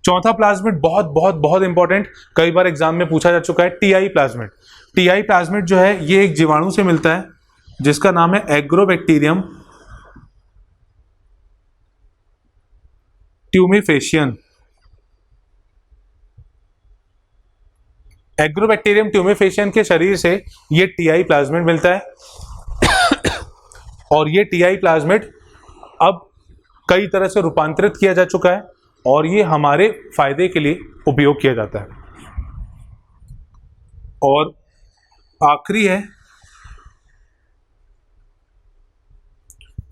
Speaker 1: चौथा प्लाज्मिड बहुत बहुत बहुत इंपॉर्टेंट, कई बार एग्जाम में पूछा जा चुका है, TI प्लाज्मिड। TI प्लाज्मिड जो है ये एक जीवाणु से मिलता है जिसका नाम है एग्रोबैक्टीरियम ट्यूमेफेशियन। एग्रोबैक्टीरियम ट्यूमेफेशियन के शरीर से ये TI प्लाज्मिड मिलता है। और ये TI प्लाज्मिड अब कई तरह से रूपांतरित किया जा चुका है और ये हमारे फायदे के लिए उपयोग किया जाता है। और आखिरी है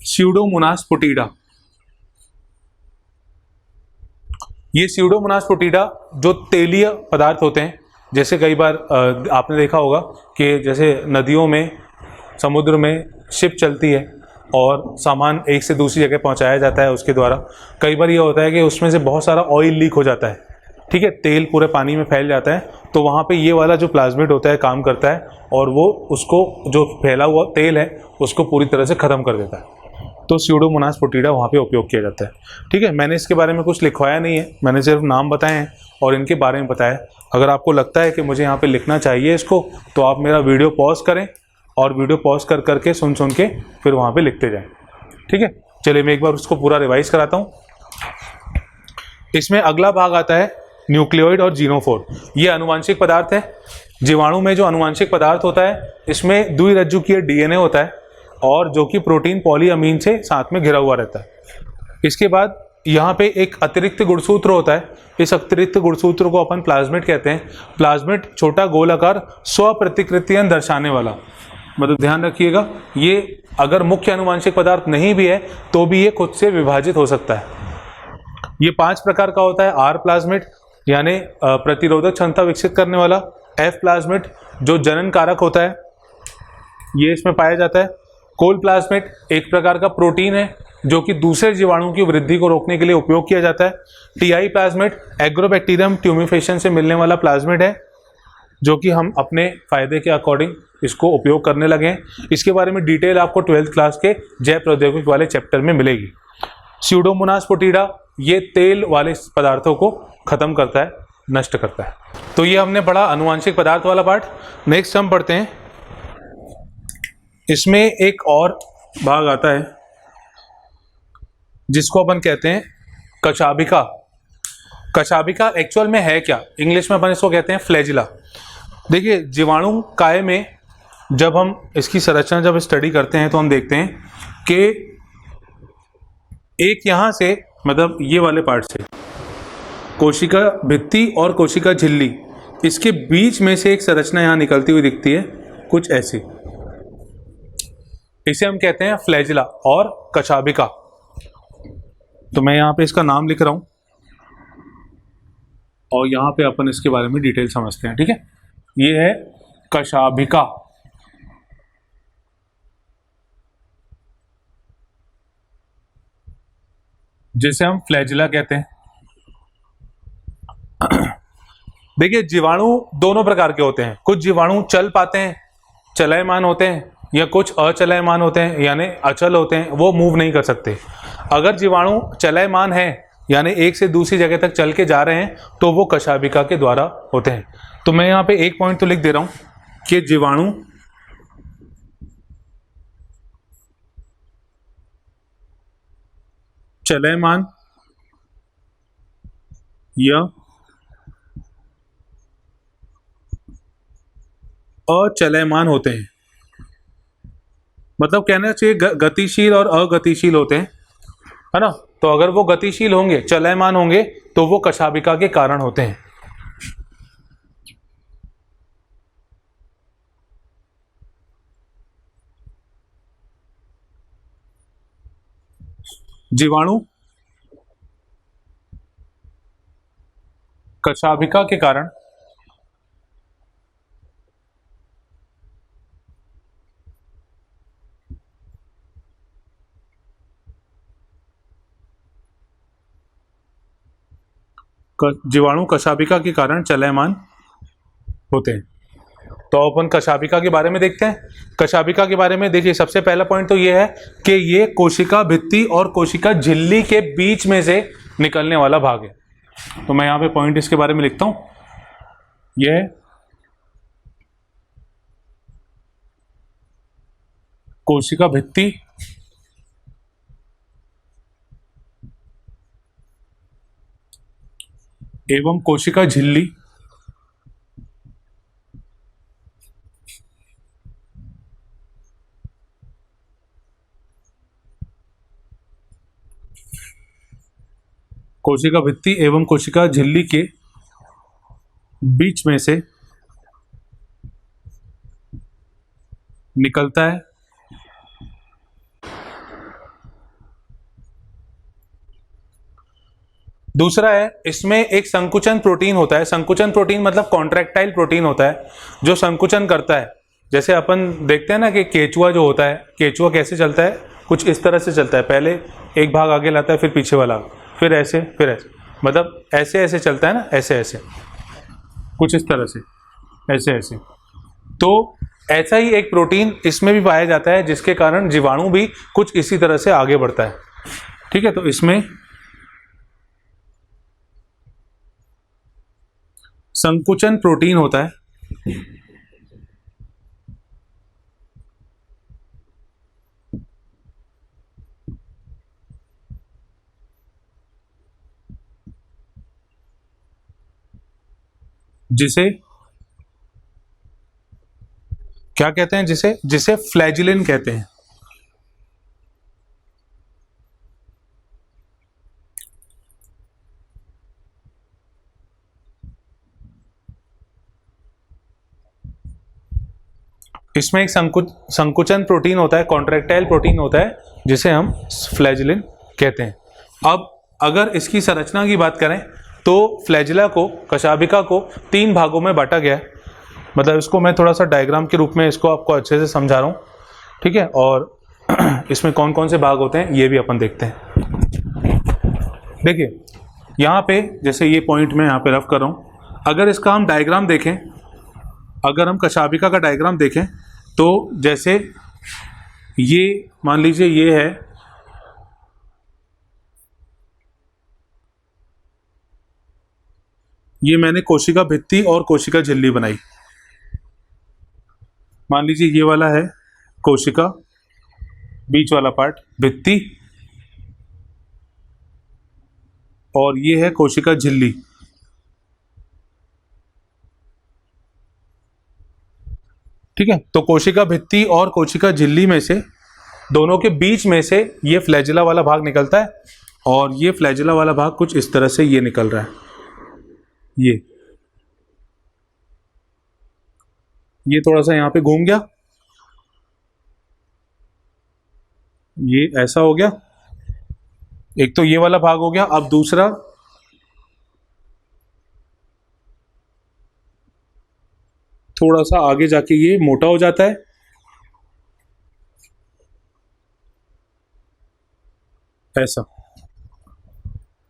Speaker 1: स्यूडोमोनास फुटीडा। ये स्यूडोमोनास फुटीडा जो तेलीय पदार्थ होते हैं, जैसे कई बार आपने देखा होगा कि जैसे नदियों में, समुद्र में शिप चलती है और सामान एक से दूसरी जगह पहुंचाया जाता है उसके द्वारा। कई बार ये होता है कि उसमें से बहुत सारा ऑयल लीक हो जाता है, ठीक है, तेल पूरे पानी में फैल जाता है। तो वहाँ पे ये वाला जो प्लाज्मिड होता है काम करता है और वो उसको, जो फैला हुआ तेल है, उसको पूरी तरह से ख़त्म कर देता है। तो स्यूडोमोनास फुटीडा वहाँ पे उपयोग किया जाता है, ठीक है। मैंने इसके बारे में कुछ लिखवाया नहीं है, मैंने सिर्फ नाम बताए हैं और इनके बारे में बताया। अगर आपको लगता है कि मुझे यहाँ पे लिखना चाहिए इसको, तो आप मेरा वीडियो पॉज करें और वीडियो पॉज कर करके सुन सुन के फिर वहाँ पे लिखते जाएं, ठीक है। चलिए मैं एक बार उसको पूरा रिवाइज कराता हूँ। इसमें अगला भाग आता है न्यूक्लियोइड और जीनोफोर। ये अनुवांशिक पदार्थ है। जीवाणु में जो अनुवांशिक पदार्थ होता है, इसमें द्विरज्जुकीय DNA होता है और जो कि प्रोटीन पॉलीअमीन से साथ में घिरा हुआ रहता है। इसके बाद यहाँ पे एक अतिरिक्त गुणसूत्र होता है। इस अतिरिक्त गुणसूत्र को अपन प्लाज्मिड कहते हैं। प्लाज्मिड छोटा गोलाकार स्वप्रतिकृतियां दर्शाने वाला, मतलब ध्यान रखिएगा, ये अगर मुख्य अनुवांशिक पदार्थ नहीं भी है तो भी ये खुद से विभाजित हो सकता है। ये 5 प्रकार का होता है। आर प्लाज्मिड यानी प्रतिरोधक क्षमता विकसित करने वाला, एफ प्लाज्मिड जो जनन कारक होता है ये इसमें पाया जाता है। कोल प्लाज्मिड एक प्रकार का प्रोटीन है जो कि दूसरे जीवाणुओं की वृद्धि को रोकने के लिए उपयोग किया जाता है। टीआई प्लाज्मिड एग्रोबैक्टीरियम ट्यूमिफेशन से मिलने वाला प्लाज्मिड है जो कि हम अपने फायदे के अकॉर्डिंग इसको उपयोग करने लगे हैं। इसके बारे में डिटेल आपको 12th क्लास के जैव प्रौद्योगिकी वाले चैप्टर में मिलेगी। स्यूडोमोनास पोटीडा ये तेल वाले पदार्थों को खत्म करता है, नष्ट करता है। तो ये हमने पढ़ा अनुवांशिक पदार्थ वाला पार्ट। नेक्स्ट हम पढ़ते हैं, इसमें एक और भाग आता है जिसको अपन कहते हैं कशाभिका। कशाभिका एक्चुअल में है क्या, इंग्लिश में अपन इसको कहते हैं फ्लैजिला। देखिए जीवाणु काय में जब हम इसकी संरचना जब स्टडी करते हैं तो हम देखते हैं कि एक यहां से मतलब ये वाले पार्ट से कोशिका भित्ति और कोशिका झिल्ली इसके बीच में से एक संरचना यहां निकलती हुई दिखती है कुछ ऐसी, इसे हम कहते हैं फ्लैजिला और कशाभिका। तो मैं यहां पे इसका नाम लिख रहा हूं और यहां पे अपन इसके बारे में डिटेल समझते हैं। ठीक है, ये है कशाभिका। जिसे हम फ्लैजिला कहते हैं। देखिए जीवाणु दोनों प्रकार के होते हैं, कुछ जीवाणु चल पाते हैं, चलायमान होते हैं, या कुछ अचलायमान होते हैं यानी अचल होते हैं, वो मूव नहीं कर सकते। अगर जीवाणु चलायमान है यानी एक से दूसरी जगह तक चल के जा रहे हैं तो वो कशाभिका के द्वारा होते हैं। तो मैं यहाँ पे एक पॉइंट तो लिख दे रहा हूं कि जीवाणु चलायमान या अचलायमान होते हैं, मतलब कहना चाहिए गतिशील और अगतिशील होते हैं, है ना। तो अगर वो गतिशील होंगे, चलायमान होंगे तो वो कशाभिका के कारण होते हैं। जीवाणु कशाभिका के कारण जीवाणु कशाभिका के कारण चलायमान होते हैं। तो अपन कशाभिका के बारे में देखते हैं। कशाभिका के बारे में देखिए, सबसे पहला पॉइंट तो ये है कि ये कोशिका भित्ति और कोशिका झिल्ली के बीच में से निकलने वाला भाग है। तो मैं यहाँ पे पॉइंट इसके बारे में लिखता हूं, ये है कोशिका भित्ति एवं कोशिका झिल्ली कोशिका भित्ति एवं कोशिका झिल्ली के बीच में से निकलता है। दूसरा है, इसमें एक संकुचन प्रोटीन होता है। संकुचन प्रोटीन मतलब कॉन्ट्रैक्टाइल प्रोटीन होता है जो संकुचन करता है। जैसे अपन देखते हैं ना कि केचुआ जो होता है, केचुआ कैसे चलता है, कुछ इस तरह से चलता है, पहले एक भाग आगे लाता है फिर पीछे वाला, फिर ऐसे फिर ऐसे, मतलब ऐसे ऐसे चलता है ना, ऐसे ऐसे, कुछ इस तरह से, ऐसे ऐसे। तो ऐसा ही एक प्रोटीन इसमें भी पाया जाता है जिसके कारण जीवाणु भी कुछ इसी तरह से आगे बढ़ता है। ठीक है, तो इसमें संकुचन प्रोटीन होता है जिसे क्या कहते हैं, जिसे फ्लैजिलिन कहते हैं। इसमें एक संकुचन प्रोटीन होता है, कॉन्ट्रैक्टाइल प्रोटीन होता है जिसे हम फ्लैजिलिन कहते हैं। अब अगर इसकी संरचना की बात करें तो फ्लैजिला को, कशाभिका को 3 भागों में बांटा गया है। मतलब इसको मैं थोड़ा सा डायग्राम के रूप में इसको आपको अच्छे से समझा रहा हूँ, ठीक है। और इसमें कौन कौन से भाग होते हैं ये भी अपन देखते हैं। देखिए यहाँ पे जैसे ये पॉइंट मैं यहाँ पे रफ कर रहा हूँ, अगर इसका हम डायग्राम देखें, अगर हम कशाभिका का डायग्राम देखें तो जैसे ये मान लीजिए ये है, ये मैंने कोशिका भित्ति और कोशिका झिल्ली बनाई। मान लीजिए ये वाला है कोशिका, बीच वाला पार्ट भित्ति, और ये है कोशिका झिल्ली। ठीक है, तो कोशिका भित्ति और कोशिका झिल्ली में से दोनों के बीच में से ये फ्लैजिला वाला भाग निकलता है, और ये फ्लैजिला वाला भाग कुछ इस तरह से ये निकल रहा है। ये थोड़ा सा यहाँ पे घूम गया, ये ऐसा हो गया, एक तो ये वाला भाग हो गया। अब दूसरा थोड़ा सा आगे जाके ये मोटा हो जाता है, ऐसा,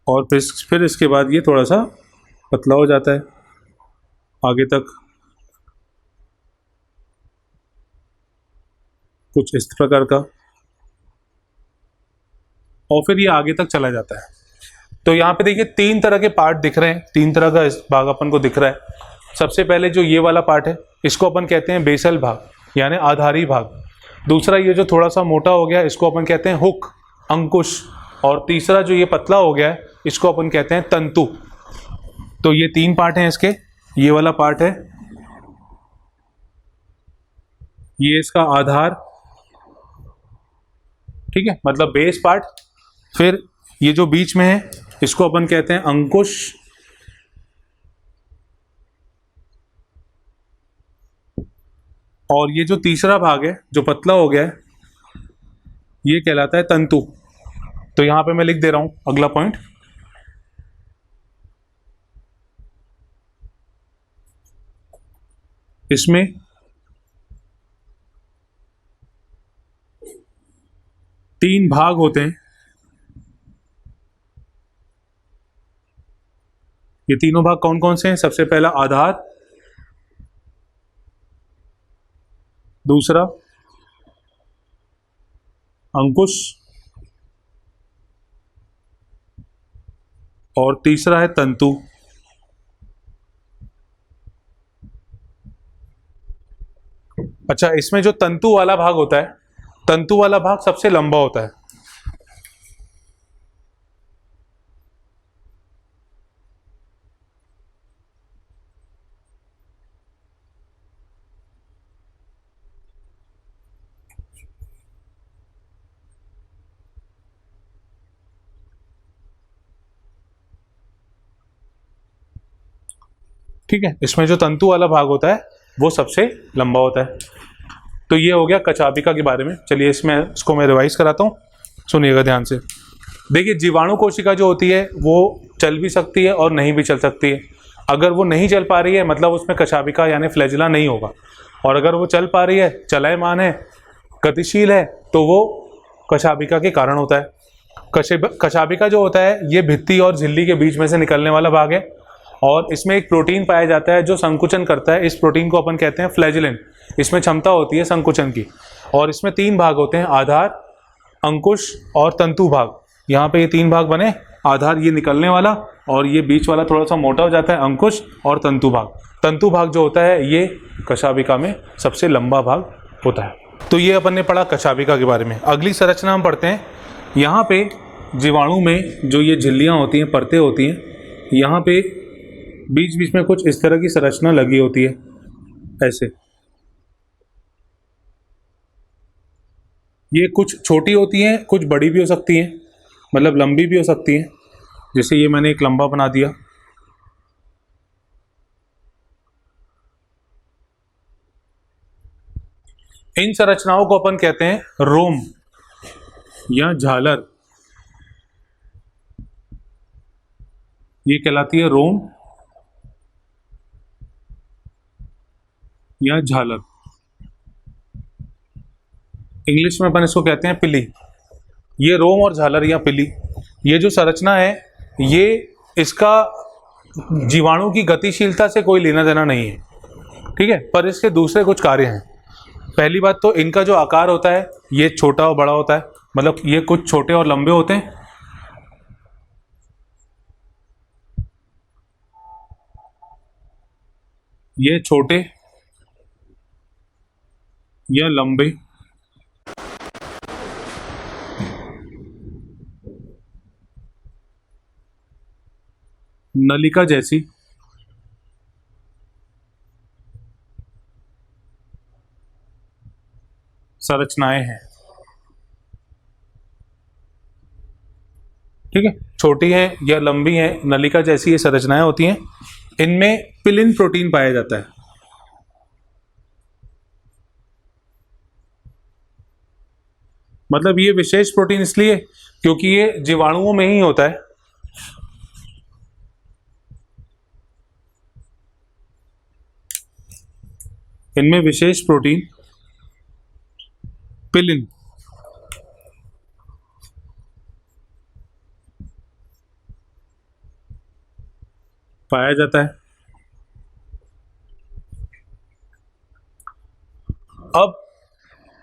Speaker 1: और फिर इसके बाद ये थोड़ा सा पतला हो जाता है आगे तक, कुछ इस प्रकार का, और फिर ये आगे तक चला जाता है। तो यहाँ पे देखिए 3 तरह के पार्ट दिख रहे हैं, 3 तरह का इस भाग अपन को दिख रहा है। सबसे पहले जो ये वाला पार्ट है इसको अपन कहते हैं बेसल भाग, यानी आधारी भाग। दूसरा ये जो थोड़ा सा मोटा हो गया इसको अपन कहते हैं हुक, अंकुश। और तीसरा जो ये पतला हो गया है इसको अपन कहते हैं तंतु। तो ये 3 पार्ट हैं इसके। ये वाला पार्ट है, ये इसका आधार, ठीक है, मतलब बेस पार्ट। फिर ये जो बीच में है इसको अपन कहते हैं अंकुश, और ये जो तीसरा भाग है जो पतला हो गया है ये कहलाता है तंतु। तो यहां पे मैं लिख दे रहा हूं अगला पॉइंट, इसमें 3 भाग होते हैं। ये तीनों भाग कौन कौन से हैं? सबसे पहला आधार, दूसरा अंकुश, और तीसरा है तंतु। अच्छा, इसमें जो तंतु वाला भाग होता है, तंतु वाला भाग सबसे लंबा होता है। ठीक है, इसमें जो तंतु वाला भाग होता है वो सबसे लंबा होता है। तो ये हो गया कशाभिका के बारे में। चलिए इसको मैं रिवाइज कराता हूँ, सुनिएगा ध्यान से। देखिए, जीवाणु कोशिका जो होती है वो चल भी सकती है और नहीं भी चल सकती है। अगर वो नहीं चल पा रही है मतलब उसमें कशाभिका यानी फ्लैजिला नहीं होगा, और अगर वो चल पा रही है, चलायमान है, गतिशील है, तो वो कशाभिका के कारण होता है। कशाभिका जो होता है ये भित्ति और झिल्ली के बीच में से निकलने वाला भाग है, और इसमें एक प्रोटीन पाया जाता है जो संकुचन करता है। इस प्रोटीन को अपन कहते हैं फ्लैजिलिन। इसमें क्षमता होती है संकुचन की, और इसमें 3 भाग होते हैं, आधार, अंकुश और तंतु भाग। यहाँ पे ये 3 भाग बने, आधार ये निकलने वाला, और ये बीच वाला थोड़ा सा मोटा हो जाता है अंकुश, और तंतु भाग। तंतु भाग जो होता है ये कशाभिका में सबसे लंबा भाग होता है। तो ये अपन ने पढ़ा कशाभिका के बारे में। अगली संरचना हम पढ़ते हैं। यहाँ पे जीवाणु में जो ये झिल्लियाँ होती हैं, परतें होती हैं, यहाँ पे बीच बीच में कुछ इस तरह की संरचना लगी होती है, ऐसे। ये कुछ छोटी होती हैं, कुछ बड़ी भी हो सकती हैं, मतलब लंबी भी हो सकती हैं। जैसे ये मैंने एक लंबा बना दिया। इन संरचनाओं को अपन कहते हैं रोम या झालर। ये कहलाती है रोम, या झालर, इंग्लिश में अपन इसको कहते हैं पिली। ये रोम और झालर या पिली, ये जो संरचना है, ये इसका जीवाणु की गतिशीलता से कोई लेना देना नहीं है, ठीक है, पर इसके दूसरे कुछ कार्य हैं। पहली बात तो इनका जो आकार होता है ये छोटा और बड़ा होता है, मतलब ये कुछ छोटे और लंबे होते हैं, ये छोटे या लंबे, नलिका जैसी संरचनाएं हैं, ठीक है, छोटी हैं या लंबी हैं, नलिका जैसी ये संरचनाएं होती हैं। इनमें पिलिन प्रोटीन पाया जाता है। मतलब ये विशेष प्रोटीन इसलिए क्योंकि ये जीवाणुओं में ही होता है। इनमें विशेष प्रोटीन पिलिन पाया जाता है। अब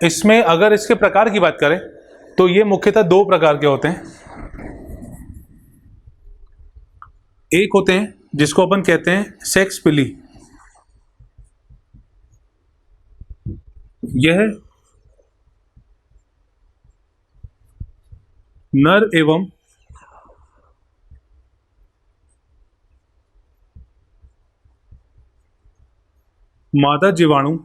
Speaker 1: इसमें अगर इसके प्रकार की बात करें तो ये मुख्यतः दो प्रकार के होते हैं। एक होते हैं जिसको अपन कहते हैं सेक्स पिली, यह नर एवं मादा जीवाणु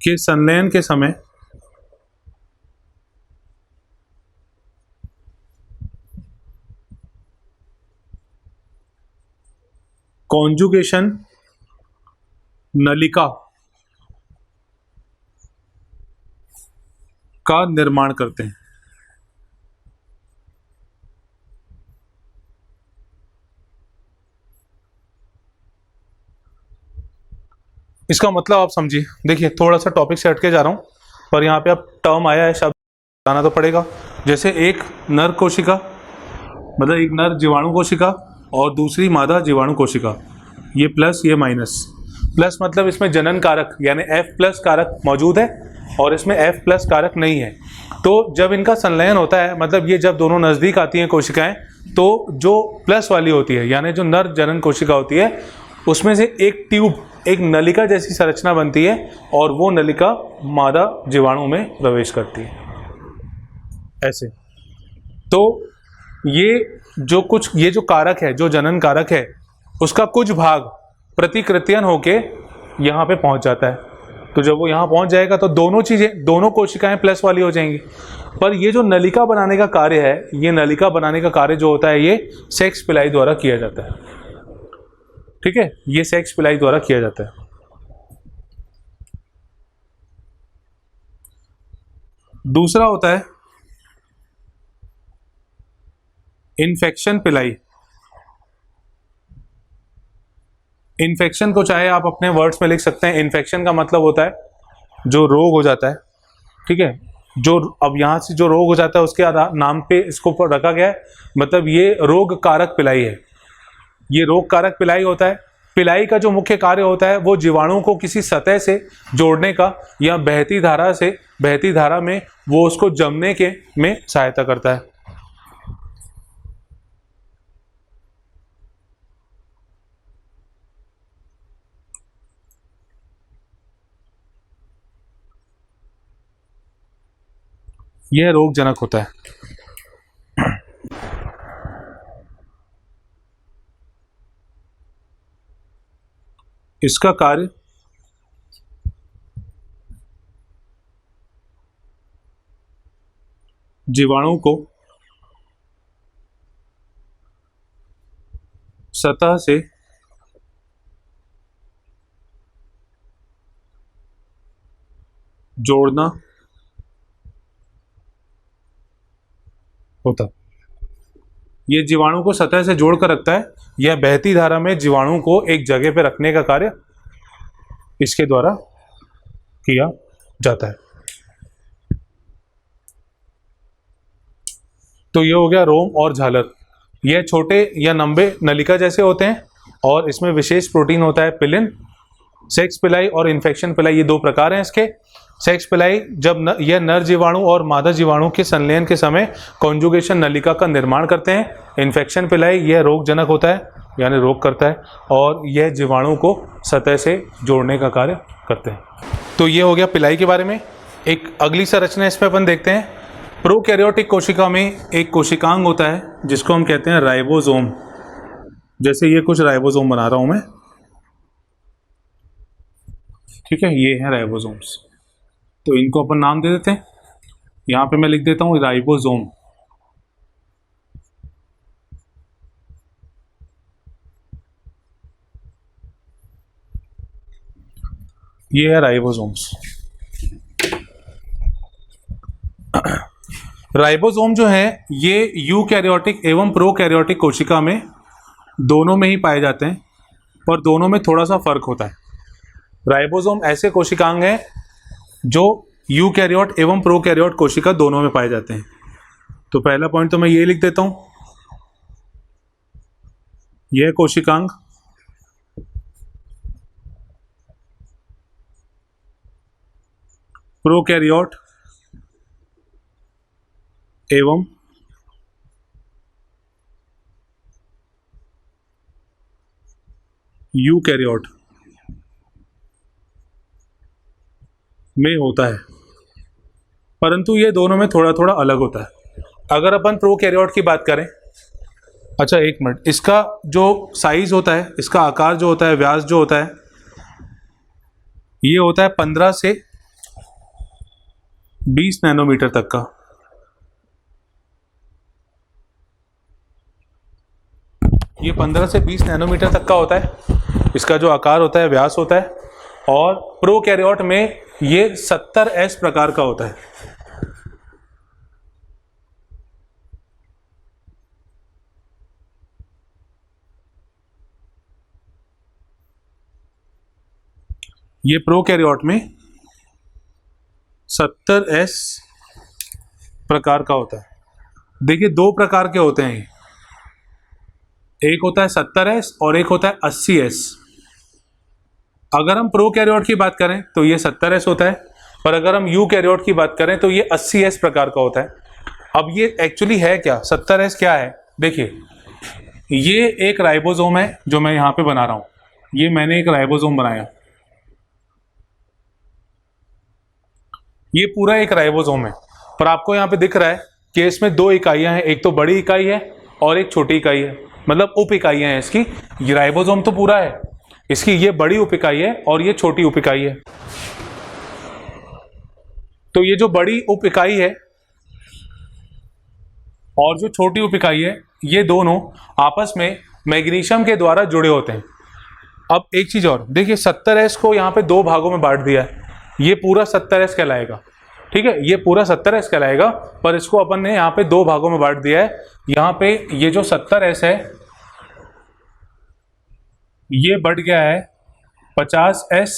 Speaker 1: के संलयन के समय कॉन्जुगेशन नलिका का निर्माण करते हैं। इसका मतलब आप समझिए, देखिए थोड़ा सा टॉपिक से हटके जा रहा हूं, पर यहाँ पे अब टर्म आया है, शब्द बताना तो पड़ेगा। जैसे एक नर कोशिका, मतलब एक नर जीवाणु कोशिका और दूसरी मादा जीवाणु कोशिका, ये प्लस ये माइनस। प्लस मतलब इसमें जनन कारक यानी F प्लस कारक मौजूद है और इसमें F प्लस कारक नहीं है। तो जब इनका संलयन होता है, मतलब ये जब दोनों नज़दीक आती हैं कोशिकाएं, तो जो प्लस वाली होती है यानी जो नर जनन कोशिका होती है, उसमें से एक ट्यूब, एक नलिका जैसी संरचना बनती है और वो नलिका मादा जीवाणु में प्रवेश करती है, ऐसे। तो ये जो कारक है, जो जनन कारक है, उसका कुछ भाग प्रतिकृत्यन होके यहाँ पे पहुँच जाता है। तो जब वो यहाँ पहुँच जाएगा तो दोनों कोशिकाएं प्लस वाली हो जाएंगी। पर ये जो नलिका बनाने का कार्य है, ये नलिका बनाने का कार्य जो होता है, ये सेक्स पिलाई द्वारा किया जाता है, ठीक है, ये सेक्स पिलाई द्वारा किया जाता है। दूसरा होता है इन्फेक्शन पिलाई। इन्फेक्शन को चाहे आप अपने वर्ड्स में लिख सकते हैं। इन्फेक्शन का मतलब होता है जो रोग हो जाता है, ठीक है, जो अब यहाँ से जो रोग हो जाता है उसके नाम पे इसको रखा गया है, मतलब ये रोग कारक पिलाई है। ये रोग कारक पिलाई होता है। पिलाई का जो मुख्य कार्य होता है वो जीवाणु को किसी सतह से जोड़ने का या बहती धारा में वो उसको जमने के में सहायता करता है। यह रोगजनक होता है। इसका कार्य जीवाणु को सतह से जोड़ना होता। ये जीवाणु को सतह से जोड़कर रखता है। यह बहती धारा में जीवाणु को एक जगह पर रखने का कार्य इसके द्वारा किया जाता है। तो ये हो गया रोम और झालर। यह छोटे या लंबे नलिका जैसे होते हैं और इसमें विशेष प्रोटीन होता है पिलिन। सेक्स पिलाई और इन्फेक्शन पिलाई, ये दो प्रकार हैं इसके। सेक्स पिलाई जब यह नर जीवाणु और मादा जीवाणु के संलयन के समय कॉन्जुगेशन नलिका का निर्माण करते हैं। इन्फेक्शन पिलाई यह रोगजनक होता है, यानी रोग करता है, और यह जीवाणु को सतह से जोड़ने का कार्य करते हैं। तो ये हो गया पिलाई के बारे में। एक अगली संरचना इसमें अपन देखते हैं। प्रोकैरियोटिक कोशिका में एक कोशिकांग होता है जिसको हम कहते हैं राइबोसोम। जैसे ये कुछ राइबोसोम बना रहा हूं मैं, ठीक है, ये है राइबोसोम्स। तो इनको अपन नाम दे देते हैं। यहां पे मैं लिख देता हूं राइबोसोम। ये है राइबोसोम्स। राइबोसोम जो है ये यूकैरियोटिक एवं प्रोकैरियोटिक कोशिका में दोनों में ही पाए जाते हैं, पर दोनों में थोड़ा सा फर्क होता है। राइबोसोम ऐसे कोशिकांग हैं जो यूकैरियोट एवं प्रोकैरियोट कोशिका दोनों में पाए जाते हैं। तो पहला पॉइंट तो मैं ये लिख देता हूं, यह कोशिकांग प्रोकैरियोट एवं यूकैरियोट में होता है, परंतु ये दोनों में थोड़ा थोड़ा अलग होता है। अगर अपन प्रोकैरियोट की बात करें, अच्छा एक मिनट, इसका जो साइज होता है, इसका आकार जो होता है, व्यास जो होता है, ये होता है 15 से 20 नैनोमीटर तक का। ये 15 से 20 नैनोमीटर तक का होता है, इसका जो आकार होता है, व्यास होता है। और प्रोकैरियोट में ये 70S प्रकार का होता है। ये प्रोकैरियोट में 70S प्रकार का होता है। देखिए दो प्रकार के होते हैं, एक होता है 70S और एक होता है 80S। अगर हम प्रोकैरियोट की बात करें तो ये 70S होता है, पर अगर हम यूकैरियोट की बात करें तो ये 80S प्रकार का होता है। अब ये एक्चुअली है क्या, 70S क्या है? देखिए ये एक राइबोसोम है जो मैं यहाँ पे बना रहा हूँ। ये मैंने एक राइबोसोम बनाया, ये पूरा एक राइबोसोम है, पर आपको यहाँ पे दिख रहा है कि इसमें दो इकाइयाँ हैं, एक तो बड़ी इकाई है और एक छोटी इकाई है, मतलब उप इकाइयाँ हैं इसकी। ये राइबोसोम तो पूरा है, इसकी ये बड़ी उप इकाई है और ये छोटी उप इकाई है। तो ये जो बड़ी उप इकाई है और जो छोटी उप इकाई है, ये दोनों आपस में मैग्नीशियम के द्वारा जुड़े होते हैं। अब एक चीज और देखिए, 70S को यहाँ पे दो भागों में बांट दिया है। ये पूरा 70S कहलाएगा, ठीक है, ये पूरा 70S कहलाएगा, पर इसको अपन ने यहाँ पे दो भागों में बांट दिया है। यहाँ पे ये जो 70S है ये बढ़ गया है 50S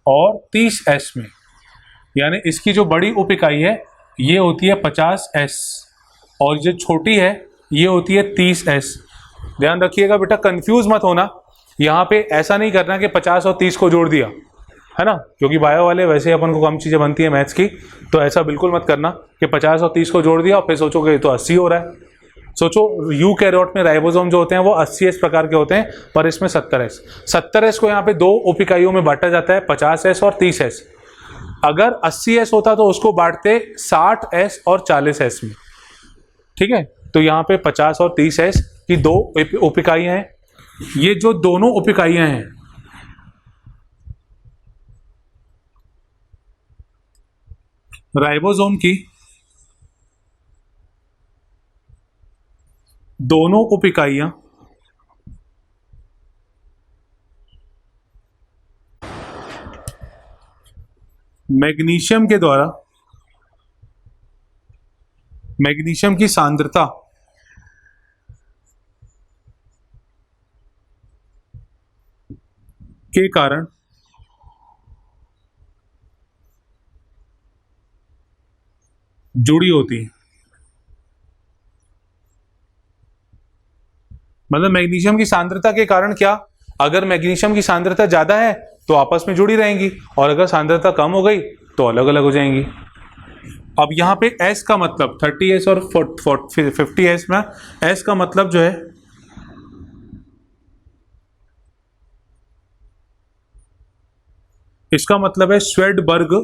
Speaker 1: और 30S में, यानी इसकी जो बड़ी उप इकाई है ये होती है 50S और जो छोटी है ये होती है 30S। ध्यान रखिएगा बेटा, कंफ्यूज मत होना। यहाँ पे ऐसा नहीं करना कि 50 और 30 को जोड़ दिया, है ना, क्योंकि बायो वाले वैसे अपन को कम चीज़ें बनती है मैथ्स की, तो ऐसा बिल्कुल मत करना कि 50 और 30 को जोड़ दिया और फिर सोचोगे तो 80 हो रहा है। सोचो यूकैरियोट में राइबोसोम जो होते हैं वो 80S प्रकार के होते हैं, पर इसमें 70S को यहाँ पे दो उप इकाइयों में बांटा जाता है, 50S और 30S। अगर 80S होता तो उसको बांटते 60S और 40S में, ठीक है। तो यहाँ पे 50 और 30S की दो उप इकाइयां हैं। ये जो दोनों उप इकाइयां हैं राइबोसोम की, दोनों उप इकाइयां मैग्नीशियम के द्वारा मैग्नीशियम की सांद्रता के कारण जुड़ी होती है। मतलब मैग्नीशियम की सांद्रता के कारण क्या, अगर मैग्नीशियम की सांद्रता ज्यादा है तो आपस में जुड़ी रहेंगी, और अगर सांद्रता कम हो गई तो अलग अलग हो जाएंगी। अब यहाँ पे S का मतलब 30S और 50S में S का मतलब जो है इसका मतलब है श्वेडबर्ग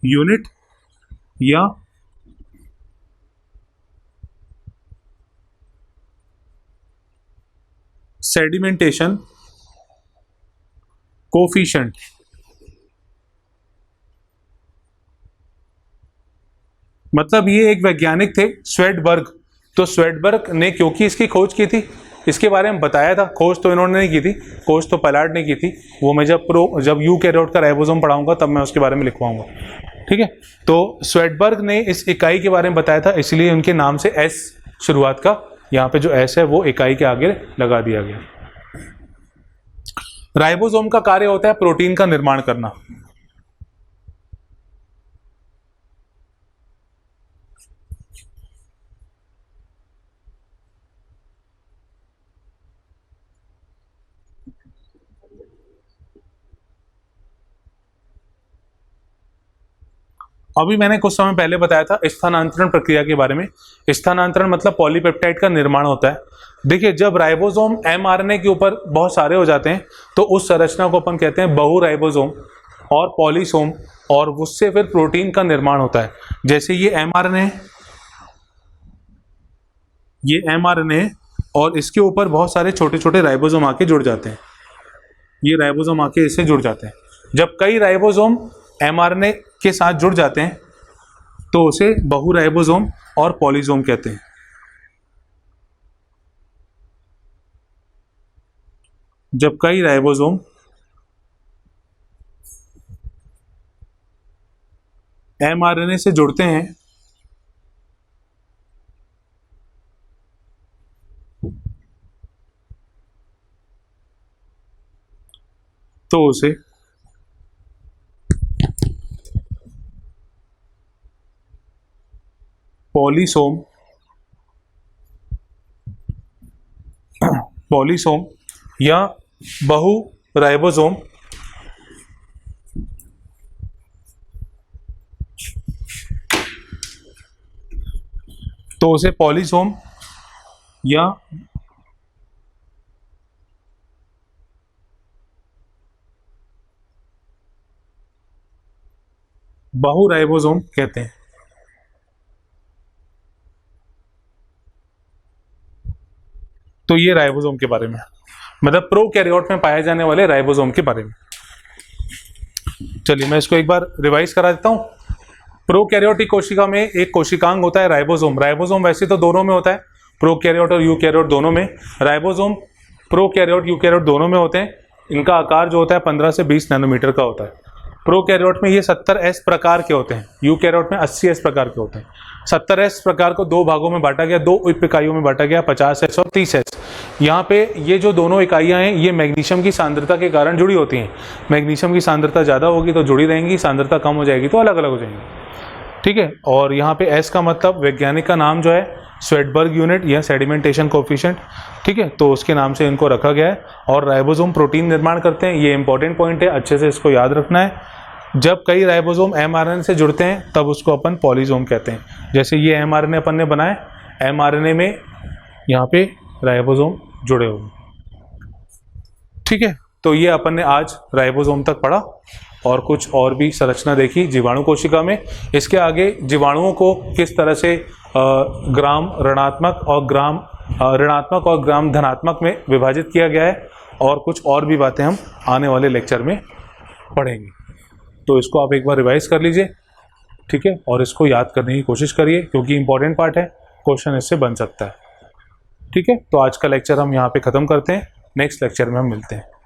Speaker 1: यूनिट या सेडिमेंटेशन कोफिशिएंट। मतलब ये एक वैज्ञानिक थे श्वेडबर्ग, तो श्वेडबर्ग ने क्योंकि इसकी खोज की थी, इसके बारे में बताया था, खोज तो इन्होंने नहीं की थी, खोज तो पलार्ड ने की थी, वो मैं जब यूकैरियोट का राइबोसोम पढ़ाऊंगा तब मैं उसके बारे में लिखवाऊंगा। ठीक है, तो श्वेडबर्ग ने इस इकाई के बारे में बताया था, इसलिए उनके नाम से एस शुरुआत का, यहाँ पे जो एस है वो इकाई के आगे लगा दिया गया। राइबोसोम का कार्य होता है प्रोटीन का निर्माण करना। अभी मैंने कुछ समय पहले बताया था स्थानांतरण प्रक्रिया के बारे में। स्थानांतरण मतलब पॉलीपेप्टाइड का निर्माण होता है। देखिए, जब राइबोसोम एमआरएनए के ऊपर बहुत सारे हो जाते हैं तो उस संरचना को अपन कहते हैं बहु राइबोसोम और पॉलीसोम, और उससे फिर प्रोटीन का निर्माण होता है। जैसे ये एमआरएनए और इसके ऊपर बहुत सारे छोटे छोटे राइबोसोम आके जुड़ जाते हैं, ये राइबोसोम आके इससे जुड़ जाते हैं। जब कई राइबोसोम एमआरएनए के साथ जुड़ जाते हैं तो उसे बहु राइबोसोम और पॉलीसोम कहते हैं। जब कई राइबोसोम एमआरएनए से जुड़ते हैं तो उसे पॉलीसोम या बहु राइबोसोम तो उसे पॉलीसोम या बहु राइबोसोम कहते हैं। तो ये राइबोसोम के बारे में, मतलब प्रोकैरियोट में पाए जाने वाले राइबोसोम के बारे में। चलिए मैं इसको एक बार रिवाइज करा देता हूँ। प्रोकैरियोटिक कोशिका में एक कोशिकांग होता है राइबोसोम। राइबोसोम वैसे तो दोनों में होता है, प्रोकैरियोट और यूकैरियोट दोनों में। राइबोसोम प्रोकैरियोट यूकैरियोट दोनों में होते हैं। इनका आकार जो होता है 15 से 20 नैनोमीटर का होता है। प्रोकैरियोट में ये 70S प्रकार के होते हैं, यूकैरियोट में 80S प्रकार के होते हैं। 70S प्रकार को दो भागों में बांटा गया, दो उप इकाइयों में बांटा गया, 50S और 30S। यहाँ पे ये जो दोनों इकाइयाँ हैं ये मैग्नीशियम की सांद्रता के कारण जुड़ी होती हैं। मैग्नीशियम की सांद्रता ज़्यादा होगी तो जुड़ी रहेंगी, सांद्रता कम हो जाएगी तो अलग अलग हो जाएंगी। ठीक है, और यहाँ पे S का मतलब वैज्ञानिक का नाम जो है श्वेडबर्ग यूनिट या सेडिमेंटेशन कोफिशिएंट। ठीक है, तो उसके नाम से इनको रखा गया है। और राइबोसोम प्रोटीन निर्माण करते हैं, ये इंपॉर्टेंट पॉइंट है, अच्छे से इसको याद रखना है। जब कई राइबोसोम एमआरएनए से जुड़ते हैं तब उसको अपन पॉलीसोम कहते हैं। जैसे ये एमआरएनए अपन ने बनाए, एमआरएनए में यहाँ पे राइबोसोम जुड़े हुए। ठीक है, तो ये अपन ने आज राइबोसोम तक पढ़ा और कुछ और भी संरचना देखी जीवाणु कोशिका में। इसके आगे जीवाणुओं को किस तरह से ग्राम ऋणात्मक और ग्राम धनात्मक में विभाजित किया गया है, और कुछ और भी बातें हम आने वाले लेक्चर में पढ़ेंगे। तो इसको आप एक बार रिवाइज कर लीजिए। ठीक है, और इसको याद करने की कोशिश करिए क्योंकि इंपॉर्टेंट पार्ट है, क्वेश्चन इससे बन सकता है। ठीक है, तो आज का लेक्चर हम यहाँ पे ख़त्म करते हैं, नेक्स्ट लेक्चर में हम मिलते हैं।